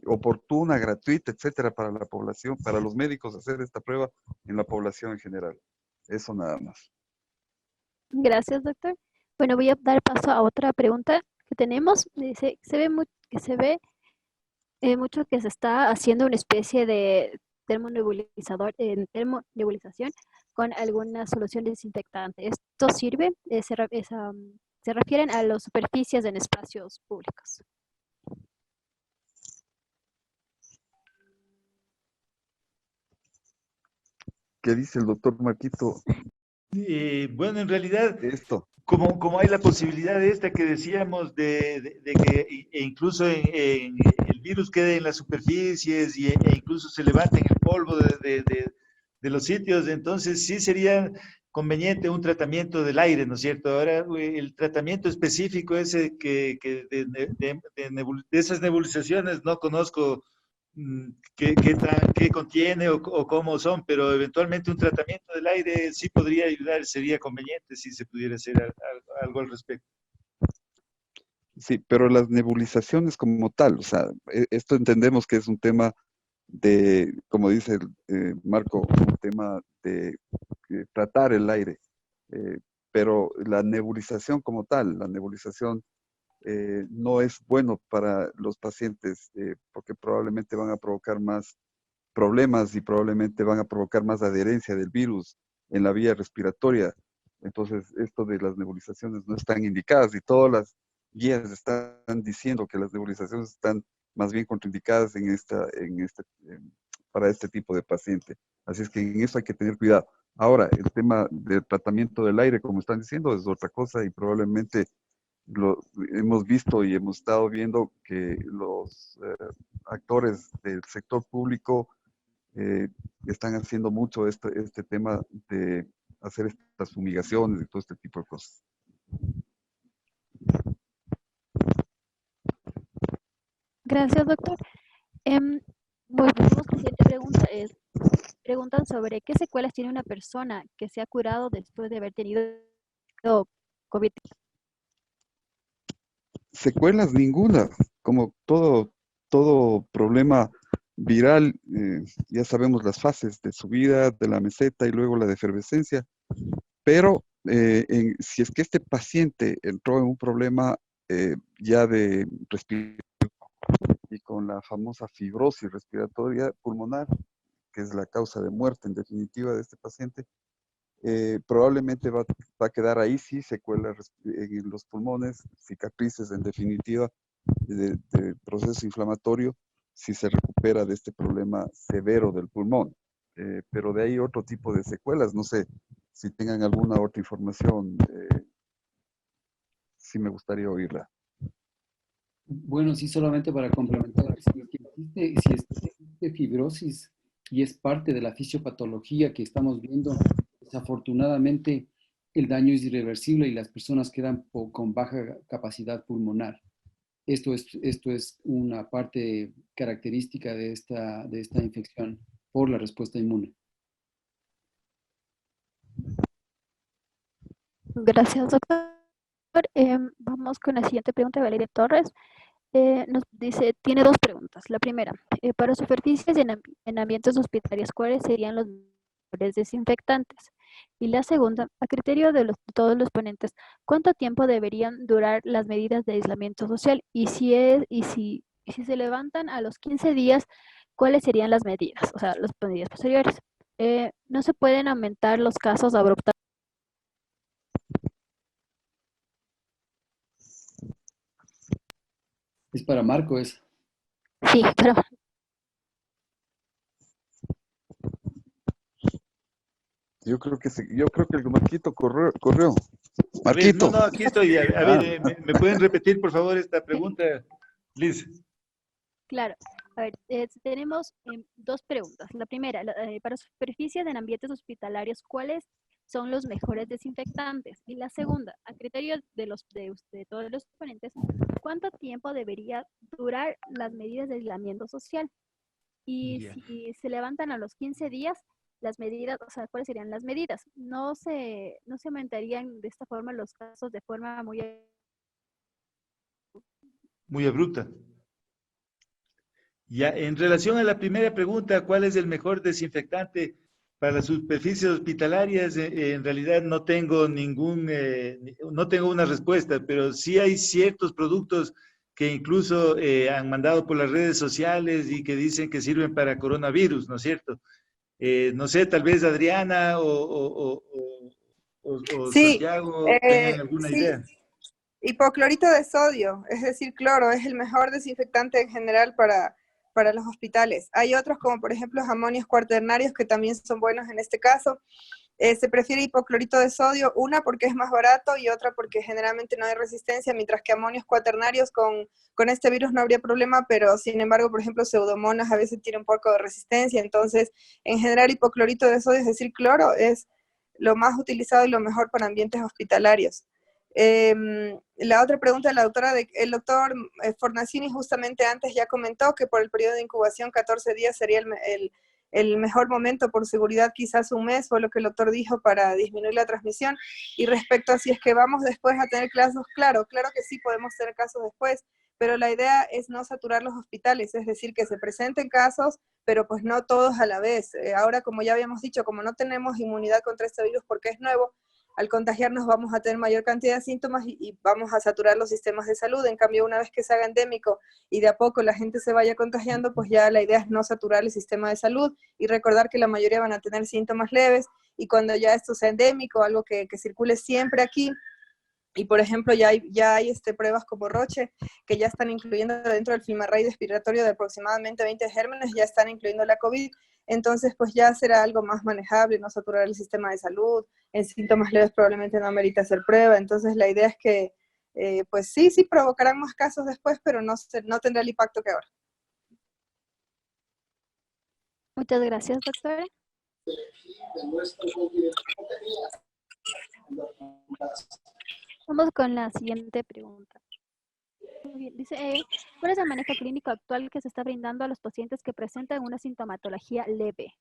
oportuna, gratuita, etcétera, para la población, para los médicos hacer esta prueba en la población en general. Eso nada más. Gracias, doctor. Bueno, voy a dar paso a otra pregunta que tenemos. Dice, se ve mucho que se está haciendo una especie de termonebulización con alguna solución desinfectante. ¿Esto sirve? Se refieren a las superficies en espacios públicos. ¿Qué dice el doctor Marquito? Bueno, en realidad, Esto. como hay la posibilidad de esta que decíamos, de que incluso el virus quede en las superficies e incluso se levante en el polvo de los sitios, entonces sí sería conveniente un tratamiento del aire, ¿no es cierto? Ahora, el tratamiento específico ese de esas nebulizaciones no conozco qué contiene o cómo son, pero eventualmente un tratamiento del aire sí podría ayudar, sería conveniente si se pudiera hacer algo al respecto. Sí, pero las nebulizaciones como tal, o sea, esto entendemos que es un tema de, como dice Marco, un tema de tratar el aire, pero la nebulización como tal, la nebulización no es bueno para los pacientes porque probablemente van a provocar más problemas y probablemente van a provocar más adherencia del virus en la vía respiratoria. Entonces, esto de las nebulizaciones no están indicadas y todas las guías están diciendo que las nebulizaciones están más bien contraindicadas para este tipo de paciente. Así es que en eso hay que tener cuidado. Ahora, el tema del tratamiento del aire, como están diciendo, es otra cosa y probablemente lo hemos visto y hemos estado viendo que los actores del sector público están haciendo mucho este tema de hacer estas fumigaciones y todo este tipo de cosas. Gracias, doctor. Volvemos a la siguiente pregunta. Preguntan sobre qué secuelas tiene una persona que se ha curado después de haber tenido COVID. Secuelas ninguna, como todo problema viral, ya sabemos las fases de subida, de la meseta y luego la de efervescencia, pero si es que este paciente entró en un problema ya de respiración y con la famosa fibrosis respiratoria pulmonar, que es la causa de muerte en definitiva de este paciente, probablemente va a quedar ahí, sí, secuelas en los pulmones, cicatrices en definitiva de proceso inflamatorio, si se recupera de este problema severo del pulmón. Pero de ahí otro tipo de secuelas, no sé si tengan alguna otra información, sí me gustaría oírla. Bueno, sí, solamente para complementar, si existe fibrosis y es parte de la fisiopatología que estamos viendo. Desafortunadamente, el daño es irreversible y las personas quedan con baja capacidad pulmonar. Esto es una parte característica de esta infección por la respuesta inmune. Gracias, doctor. Vamos con la siguiente pregunta de Valeria Torres. Nos dice, tiene dos preguntas. La primera, para superficies en ambientes hospitalarios, ¿cuáles serían los mejores desinfectantes? Y la segunda, a criterio de todos los ponentes, ¿cuánto tiempo deberían durar las medidas de aislamiento social? Y si se levantan a los 15 días, ¿cuáles serían las medidas? O sea, las medidas posteriores. No se pueden aumentar los casos abruptamente. Es para Marco eso. Sí, pero Yo creo que el Marquito corrió. A ver, Marquito. no, aquí estoy. A ver, ¿me pueden repetir, por favor, esta pregunta, Liz? claro. A ver, tenemos dos preguntas. La primera, para superficies en ambientes hospitalarios, ¿cuáles son los mejores desinfectantes? Y la segunda, a criterio de todos los ponentes, ¿cuánto tiempo debería durar las medidas de aislamiento social? Y Ya. si se levantan a los 15 días, las medidas, o sea, ¿cuáles serían las medidas? No se aumentarían de esta forma los casos de forma muy... Muy abrupta. Ya, en relación a la primera pregunta, ¿cuál es el mejor desinfectante para las superficies hospitalarias? En realidad no tengo no tengo una respuesta, pero sí hay ciertos productos que incluso han mandado por las redes sociales y que dicen que sirven para coronavirus, ¿no es cierto? No sé, tal vez Adriana o Sí, Santiago tengan alguna sí, idea. hipoclorito de sodio, es decir, cloro, es el mejor desinfectante en general para los hospitales. Hay otros como por ejemplo los amonios cuaternarios que también son buenos en este caso. Se prefiere hipoclorito de sodio, una porque es más barato y otra porque generalmente no hay resistencia, mientras que amonios cuaternarios con este virus no habría problema, pero sin embargo, por ejemplo, pseudomonas a veces tienen un poco de resistencia, entonces en general hipoclorito de sodio, es decir, cloro, es lo más utilizado y lo mejor para ambientes hospitalarios. La otra pregunta de la doctora, el doctor Fornacini justamente antes ya comentó que por el periodo de incubación 14 días sería el mejor momento, por seguridad quizás un mes, fue lo que el doctor dijo para disminuir la transmisión. Y respecto a si es que vamos después a tener casos, claro que sí podemos tener casos después, pero la idea es no saturar los hospitales, es decir, que se presenten casos, pero pues no todos a la vez. Ahora, como ya habíamos dicho, como no tenemos inmunidad contra este virus porque es nuevo, al contagiarnos vamos a tener mayor cantidad de síntomas y vamos a saturar los sistemas de salud. En cambio, una vez que se haga endémico y de a poco la gente se vaya contagiando, pues ya la idea es no saturar el sistema de salud y recordar que la mayoría van a tener síntomas leves y cuando ya esto sea endémico, algo que circule siempre aquí, y por ejemplo ya hay pruebas como Roche que ya están incluyendo dentro del FilmArray respiratorio de aproximadamente 20 gérmenes, ya están incluyendo la COVID, entonces pues ya será algo más manejable, no saturar el sistema de salud, en síntomas leves probablemente no amerita hacer prueba, entonces la idea es que pues sí provocarán más casos después, pero no tendrá el impacto que ahora. Muchas gracias, doctora. Vamos con la siguiente pregunta. Muy bien, dice, ¿cuál es el manejo clínico actual que se está brindando a los pacientes que presentan una sintomatología leve?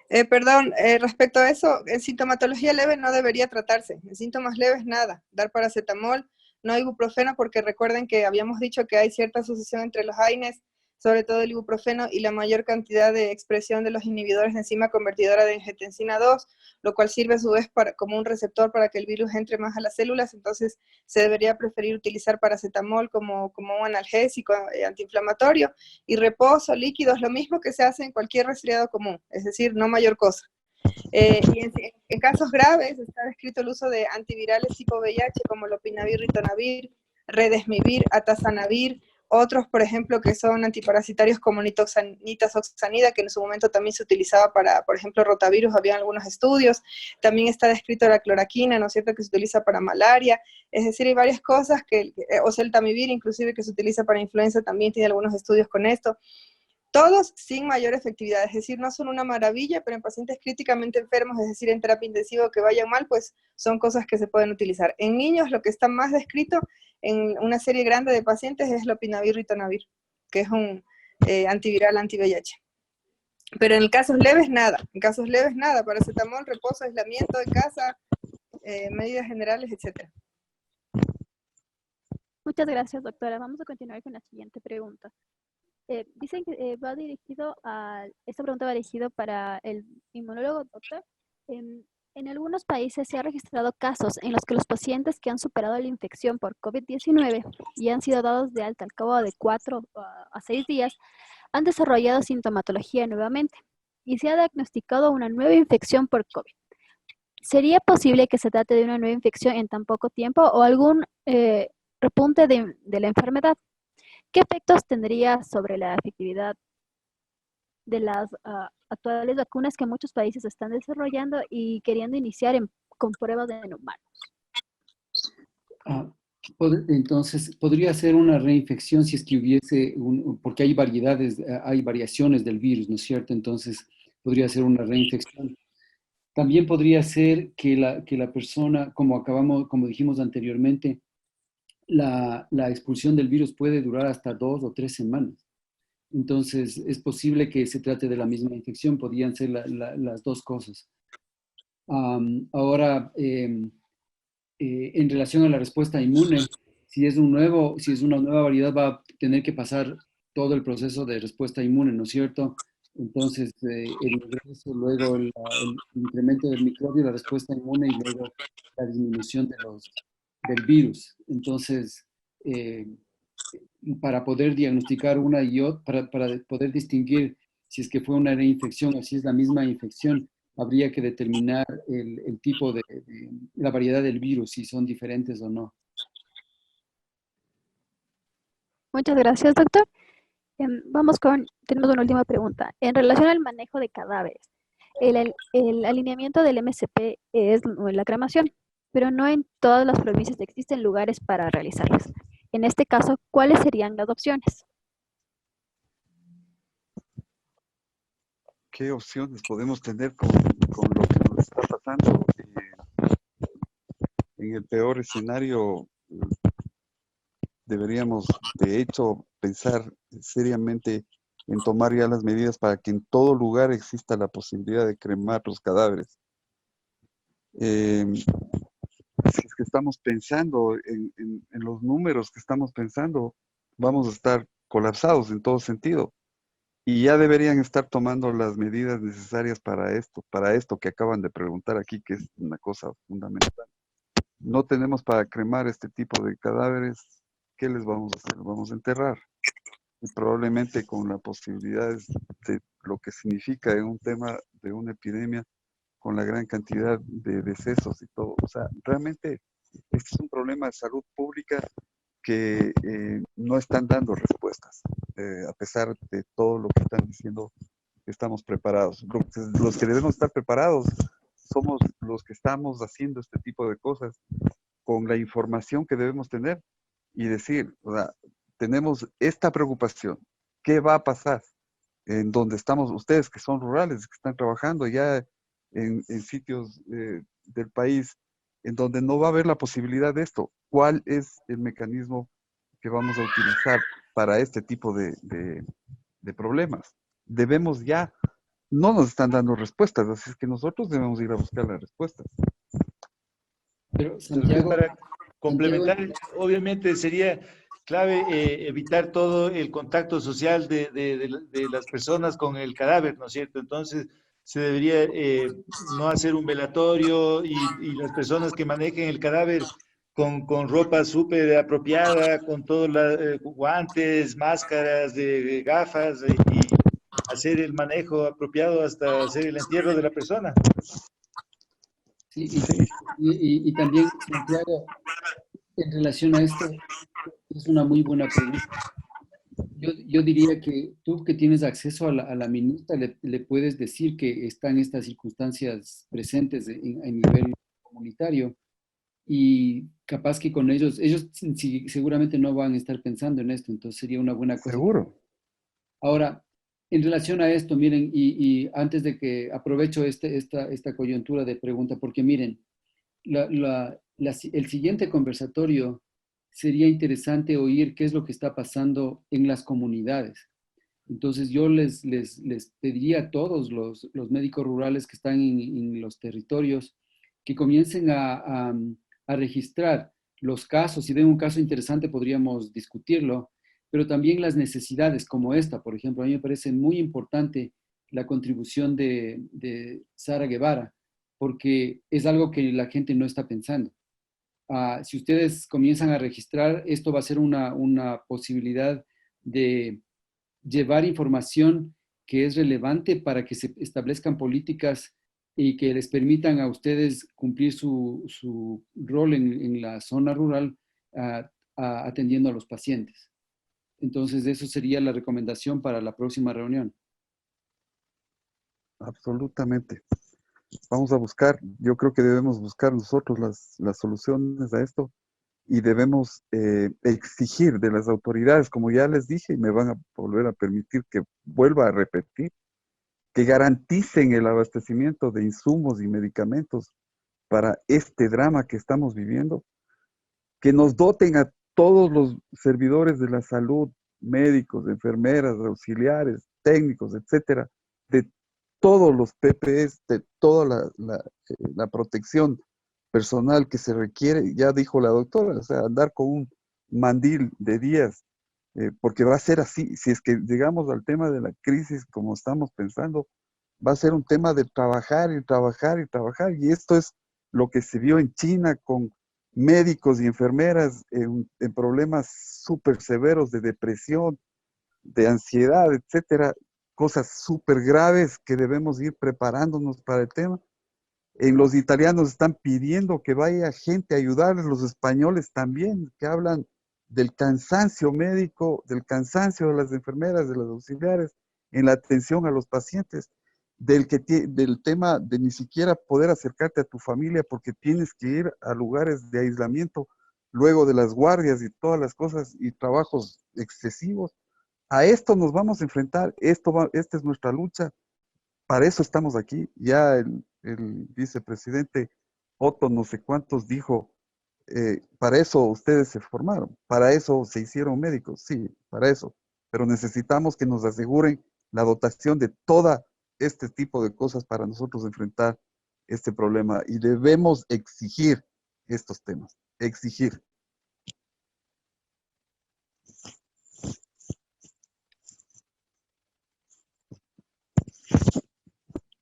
Respecto a eso, en sintomatología leve no debería tratarse, en síntomas leves nada, dar paracetamol, no ibuprofeno, porque recuerden que habíamos dicho que hay cierta asociación entre los AINES, sobre todo el ibuprofeno y la mayor cantidad de expresión de los inhibidores de enzima convertidora de angiotensina 2, lo cual sirve a su vez como un receptor para que el virus entre más a las células, entonces se debería preferir utilizar paracetamol como un analgésico antiinflamatorio, y reposo, líquidos, lo mismo que se hace en cualquier resfriado común, es decir, no mayor cosa. Y en casos graves está descrito el uso de antivirales tipo VIH como lopinavir, ritonavir, redesmivir, atazanavir, otros, por ejemplo, que son antiparasitarios como nitazoxanida, que en su momento también se utilizaba para, por ejemplo, rotavirus, había algunos estudios. También está descrito la cloroquina, ¿no es cierto?, que se utiliza para malaria. Es decir, hay varias cosas, oseltamivir, inclusive, que se utiliza para influenza, también tiene algunos estudios con esto. todos sin mayor efectividad, es decir, no son una maravilla, pero en pacientes críticamente enfermos, es decir, en terapia intensiva que vayan mal, pues son cosas que se pueden utilizar. En niños, lo que está más descrito en una serie grande de pacientes es lopinavir ritonavir, que es un antiviral anti-VIH. Pero en casos leves, nada. En casos leves, nada. Paracetamol, reposo, aislamiento en casa, medidas generales, etc. Muchas gracias, doctora. Vamos a continuar con la siguiente pregunta. Dicen que esta pregunta va dirigida para el inmunólogo, doctor. En algunos países se ha registrado casos en los que los pacientes que han superado la infección por COVID-19 y han sido dados de alta al cabo de 4 a 6 días, han desarrollado sintomatología nuevamente y se ha diagnosticado una nueva infección por COVID. ¿Sería posible que se trate de una nueva infección en tan poco tiempo o algún repunte de la enfermedad? ¿Qué efectos tendría sobre la efectividad de las actuales vacunas que muchos países están desarrollando y queriendo iniciar con pruebas en humanos? Entonces, podría ser una reinfección si es que hubiese, porque hay hay variaciones del virus, ¿no es cierto? Entonces, podría ser una reinfección. También podría ser que la persona, como dijimos anteriormente, la expulsión del virus puede durar hasta 2 o 3 semanas. Entonces, es posible que se trate de la misma infección, podrían ser las dos cosas. Ahora, en relación a la respuesta inmune, si es una nueva variedad, va a tener que pasar todo el proceso de respuesta inmune, ¿no es cierto? Entonces, el ingreso, luego el incremento del microbio, la respuesta inmune y luego la disminución del virus. Entonces, para poder diagnosticar una y otra, para poder distinguir si es que fue una reinfección o si es la misma infección, habría que determinar el tipo la variedad del virus, si son diferentes o no. Muchas gracias, doctor. Tenemos una última pregunta. En relación al manejo de cadáveres, el alineamiento del MSP es la cremación, pero no en todas las provincias existen lugares para realizarlas. En este caso, ¿cuáles serían las opciones? ¿Qué opciones podemos tener con lo que nos está pasando? En el peor escenario, deberíamos, de hecho, pensar seriamente en tomar ya las medidas para que en todo lugar exista la posibilidad de cremar los cadáveres. Si es que estamos pensando en los números que estamos pensando, vamos a estar colapsados en todo sentido. Y ya deberían estar tomando las medidas necesarias para esto que acaban de preguntar aquí, que es una cosa fundamental. No tenemos para cremar este tipo de cadáveres. ¿Qué les vamos a hacer? Vamos a enterrar. Y probablemente con las posibilidades de lo que significa en un tema de una epidemia, con la gran cantidad de decesos y todo. O sea, realmente este es un problema de salud pública que no están dando respuestas, a pesar de todo lo que están diciendo, estamos preparados. Los que debemos estar preparados somos los que estamos haciendo este tipo de cosas con la información que debemos tener y decir, o sea, tenemos esta preocupación, ¿qué va a pasar? En donde estamos ustedes que son rurales, que están trabajando ya en sitios del país en donde no va a haber la posibilidad de esto. ¿Cuál es el mecanismo que vamos a utilizar para este tipo de problemas? Debemos ya, no nos están dando respuestas, así es que nosotros debemos ir a buscar las respuestas. Pero Santiago, para complementar, obviamente sería clave evitar todo el contacto social de las personas con el cadáver, ¿no es cierto? Entonces, se debería no hacer un velatorio y las personas que manejen el cadáver con ropa súper apropiada, con todos los guantes, máscaras, gafas y hacer el manejo apropiado hasta hacer el entierro de la persona. Sí, y también, Santiago, en relación a esto, es una muy buena pregunta. Yo diría que tú que tienes acceso a la minuta, le puedes decir que están estas circunstancias presentes a nivel comunitario y capaz que con ellos seguramente no van a estar pensando en esto, entonces sería una buena cosa. Seguro. Ahora, En relación a esto, miren, y antes de que aprovecho esta coyuntura de pregunta, porque miren, el siguiente conversatorio sería interesante oír qué es lo que está pasando en las comunidades. Entonces yo les pediría a todos los médicos rurales que están en los territorios que comiencen a registrar los casos. Si ven un caso interesante podríamos discutirlo, pero también las necesidades como esta. Por ejemplo, a mí me parece muy importante la contribución de Sara Guevara, porque es algo que la gente no está pensando. Si ustedes comienzan a registrar, esto va a ser una posibilidad de llevar información que es relevante para que se establezcan políticas y que les permitan a ustedes cumplir su rol en la zona rural atendiendo a los pacientes. Entonces, eso sería la recomendación para la próxima reunión. Absolutamente. Vamos a buscar, yo creo que debemos buscar nosotros las soluciones a esto y debemos exigir de las autoridades, como ya les dije, y me van a volver a permitir que vuelva a repetir, que garanticen el abastecimiento de insumos y medicamentos para este drama que estamos viviendo, que nos doten a todos los servidores de la salud, médicos, enfermeras, auxiliares, técnicos, etcétera, de todos los PPEs, de toda la protección personal que se requiere. Ya dijo la doctora, o sea, andar con un mandil de días, porque va a ser así. Si es que llegamos al tema de la crisis como estamos pensando, va a ser un tema de trabajar y trabajar y trabajar. Y esto es lo que se vio en China con médicos y enfermeras en problemas súper severos de depresión, de ansiedad, etcétera, cosas súper graves que debemos ir preparándonos para el tema. En los italianos están pidiendo que vaya gente a ayudarles, los españoles también, que hablan del cansancio médico, del cansancio de las enfermeras, de los auxiliares, en la atención a los pacientes, del tema de ni siquiera poder acercarte a tu familia porque tienes que ir a lugares de aislamiento luego de las guardias y todas las cosas y trabajos excesivos. A esto nos vamos a enfrentar, esta es nuestra lucha, para eso estamos aquí. Ya el vicepresidente Otto no sé cuántos dijo, para eso ustedes se formaron, para eso se hicieron médicos, sí, para eso, pero necesitamos que nos aseguren la dotación de toda este tipo de cosas para nosotros enfrentar este problema y debemos exigir estos temas, exigir.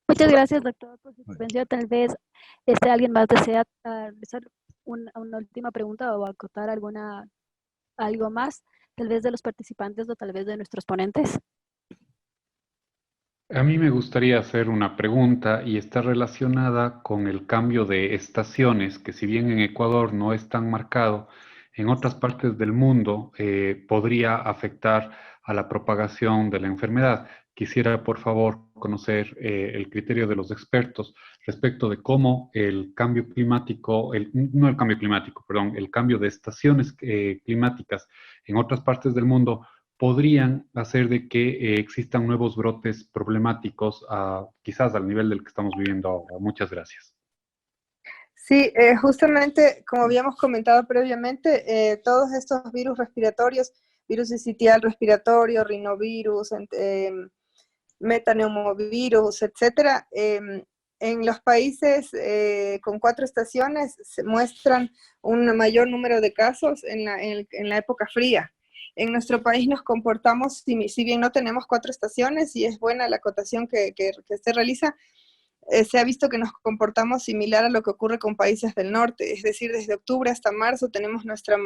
Muchas gracias, doctor, por su intervención. Tal vez alguien más desea realizar una última pregunta o acotar algo más, tal vez de los participantes o tal vez de nuestros ponentes. A mí me gustaría hacer una pregunta y está relacionada con el cambio de estaciones, que si bien en Ecuador no es tan marcado, en otras partes del mundo podría afectar a la propagación de la enfermedad. Quisiera, por favor, conocer el criterio de los expertos respecto de cómo el cambio climático, no el cambio climático, perdón, el cambio de estaciones climáticas en otras partes del mundo podrían hacer de que existan nuevos brotes problemáticos, quizás al nivel del que estamos viviendo ahora. Muchas gracias. Sí, justamente como habíamos comentado previamente, todos estos virus respiratorios, virus sincitial respiratorio, rinovirus, metaneumovirus, etcétera, en los países con 4 estaciones se muestran un mayor número de casos en la época fría. En nuestro país nos comportamos, si bien no tenemos 4 estaciones, y es buena la acotación que se realiza, se ha visto que nos comportamos similar a lo que ocurre con países del norte, es decir, desde octubre hasta marzo tenemos nuestro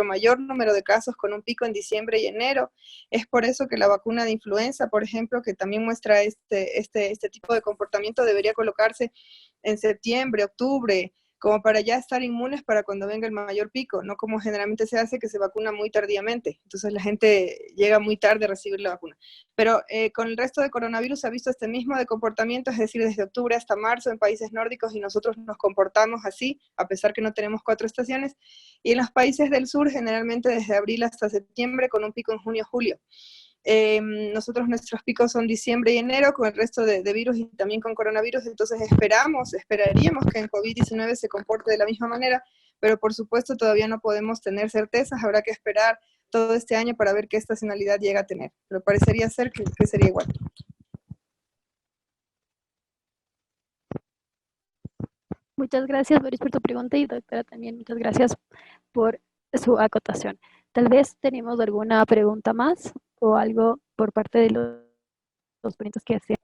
mayor número de casos con un pico en diciembre y enero. Es por eso que la vacuna de influenza, por ejemplo, que también muestra este tipo de comportamiento, debería colocarse en septiembre, octubre, como para ya estar inmunes para cuando venga el mayor pico, no como generalmente se hace, que se vacuna muy tardíamente. Entonces la gente llega muy tarde a recibir la vacuna. Pero con el resto de coronavirus se ha visto este mismo de comportamiento, es decir, desde octubre hasta marzo en países nórdicos, y nosotros nos comportamos así, a pesar que no tenemos 4 estaciones. Y en los países del sur, generalmente desde abril hasta septiembre, con un pico en junio-julio. Nosotros nuestros picos son diciembre y enero con el resto de virus y también con coronavirus, entonces esperaríamos que en COVID-19 se comporte de la misma manera, pero por supuesto todavía no podemos tener certezas, habrá que esperar todo este año para ver qué estacionalidad llega a tener, pero parecería ser que sería igual. Muchas gracias, Boris, por tu pregunta y doctora también muchas gracias por su acotación. Tal vez tenemos alguna pregunta más o algo por parte de los ponentes que hacían.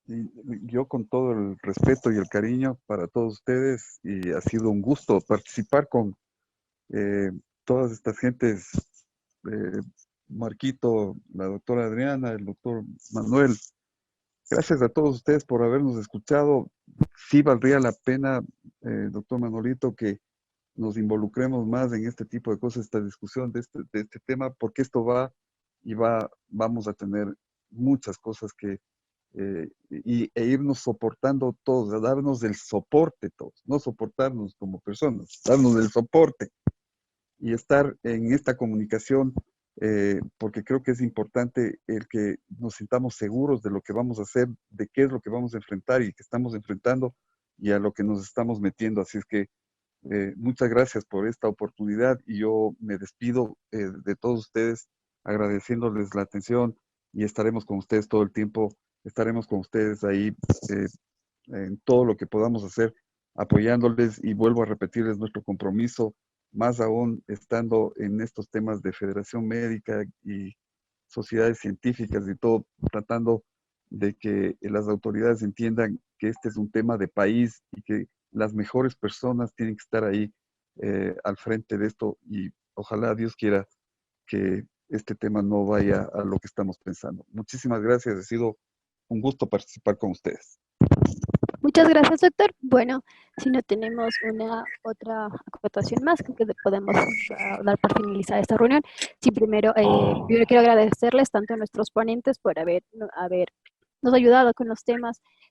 Yo con todo el respeto y el cariño para todos ustedes, y ha sido un gusto participar con todas estas gentes, Marquito, la doctora Adriana, el doctor Manuel. Gracias a todos ustedes por habernos escuchado. Sí valdría la pena, doctor Manolito, que nos involucremos más en este tipo de cosas, esta discusión de este tema, porque esto vamos a tener muchas cosas que, e irnos soportando todos, a darnos el soporte todos, no soportarnos como personas, darnos el soporte y estar en esta comunicación, porque creo que es importante el que nos sintamos seguros de lo que vamos a hacer, de qué es lo que vamos a enfrentar y que estamos enfrentando y a lo que nos estamos metiendo. Así es que muchas gracias por esta oportunidad y yo me despido de todos ustedes agradeciéndoles la atención y estaremos con ustedes todo el tiempo, estaremos con ustedes ahí en todo lo que podamos hacer, apoyándoles, y vuelvo a repetirles nuestro compromiso, más aún estando en estos temas de Federación Médica y sociedades científicas y todo, tratando de que las autoridades entiendan que este es un tema de país y que las mejores personas tienen que estar ahí al frente de esto, y ojalá Dios quiera que este tema no vaya a lo que estamos pensando. Muchísimas gracias, ha sido un gusto participar con ustedes. Muchas gracias, doctor. Bueno, si no tenemos una otra acotación más, creo que podemos dar por finalizada esta reunión. Sí, primero quiero agradecerles tanto a nuestros ponentes por habernos ayudado con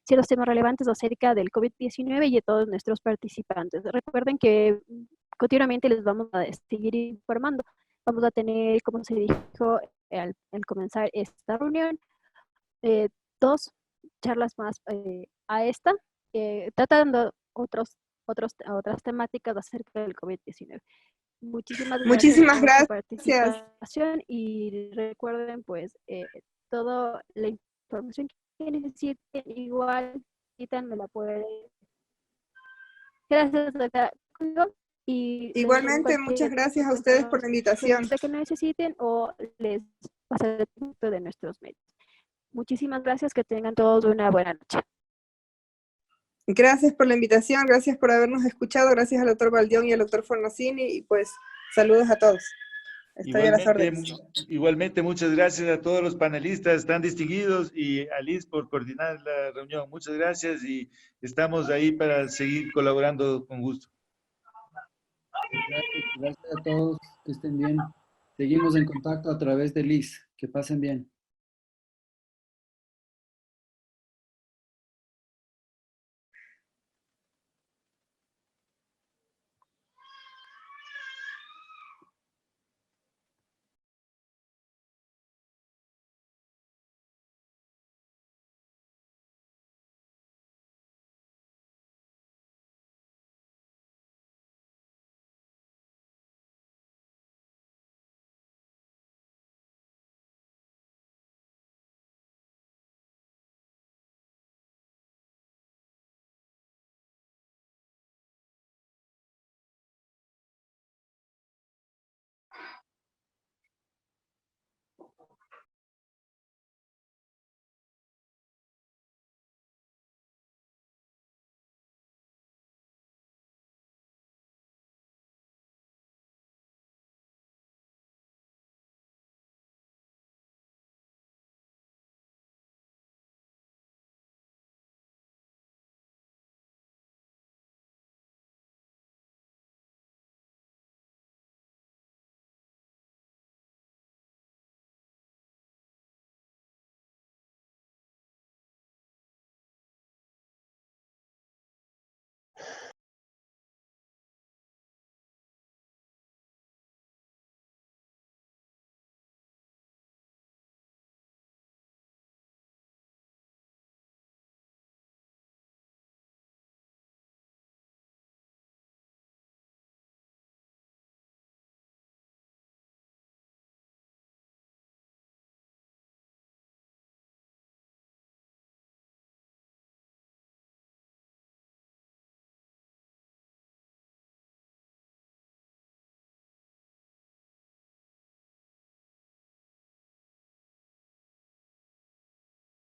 ciertos temas relevantes acerca del COVID-19 y de todos nuestros participantes. Recuerden que continuamente les vamos a seguir informando. Vamos a tener, como se dijo al comenzar esta reunión, 2 charlas más a esta, tratando otras temáticas acerca del COVID-19. Muchísimas gracias por su participación y recuerden, pues, toda la información que necesiten, igual, me la pueden. Gracias, doctora. Y igualmente, muchas gracias a ustedes por la invitación. Que necesiten o les pasaré el punto de nuestros medios. Muchísimas gracias, que tengan todos una buena noche. Gracias por la invitación, gracias por habernos escuchado, gracias al doctor Baldión y al doctor Fornacini, y pues saludos a todos. Estoy a las órdenes. Igualmente, muchas gracias a todos los panelistas tan distinguidos y a Liz por coordinar la reunión. Muchas gracias y estamos ahí para seguir colaborando con gusto. Gracias a todos, que estén bien. Seguimos en contacto a través de Liz. Que pasen bien.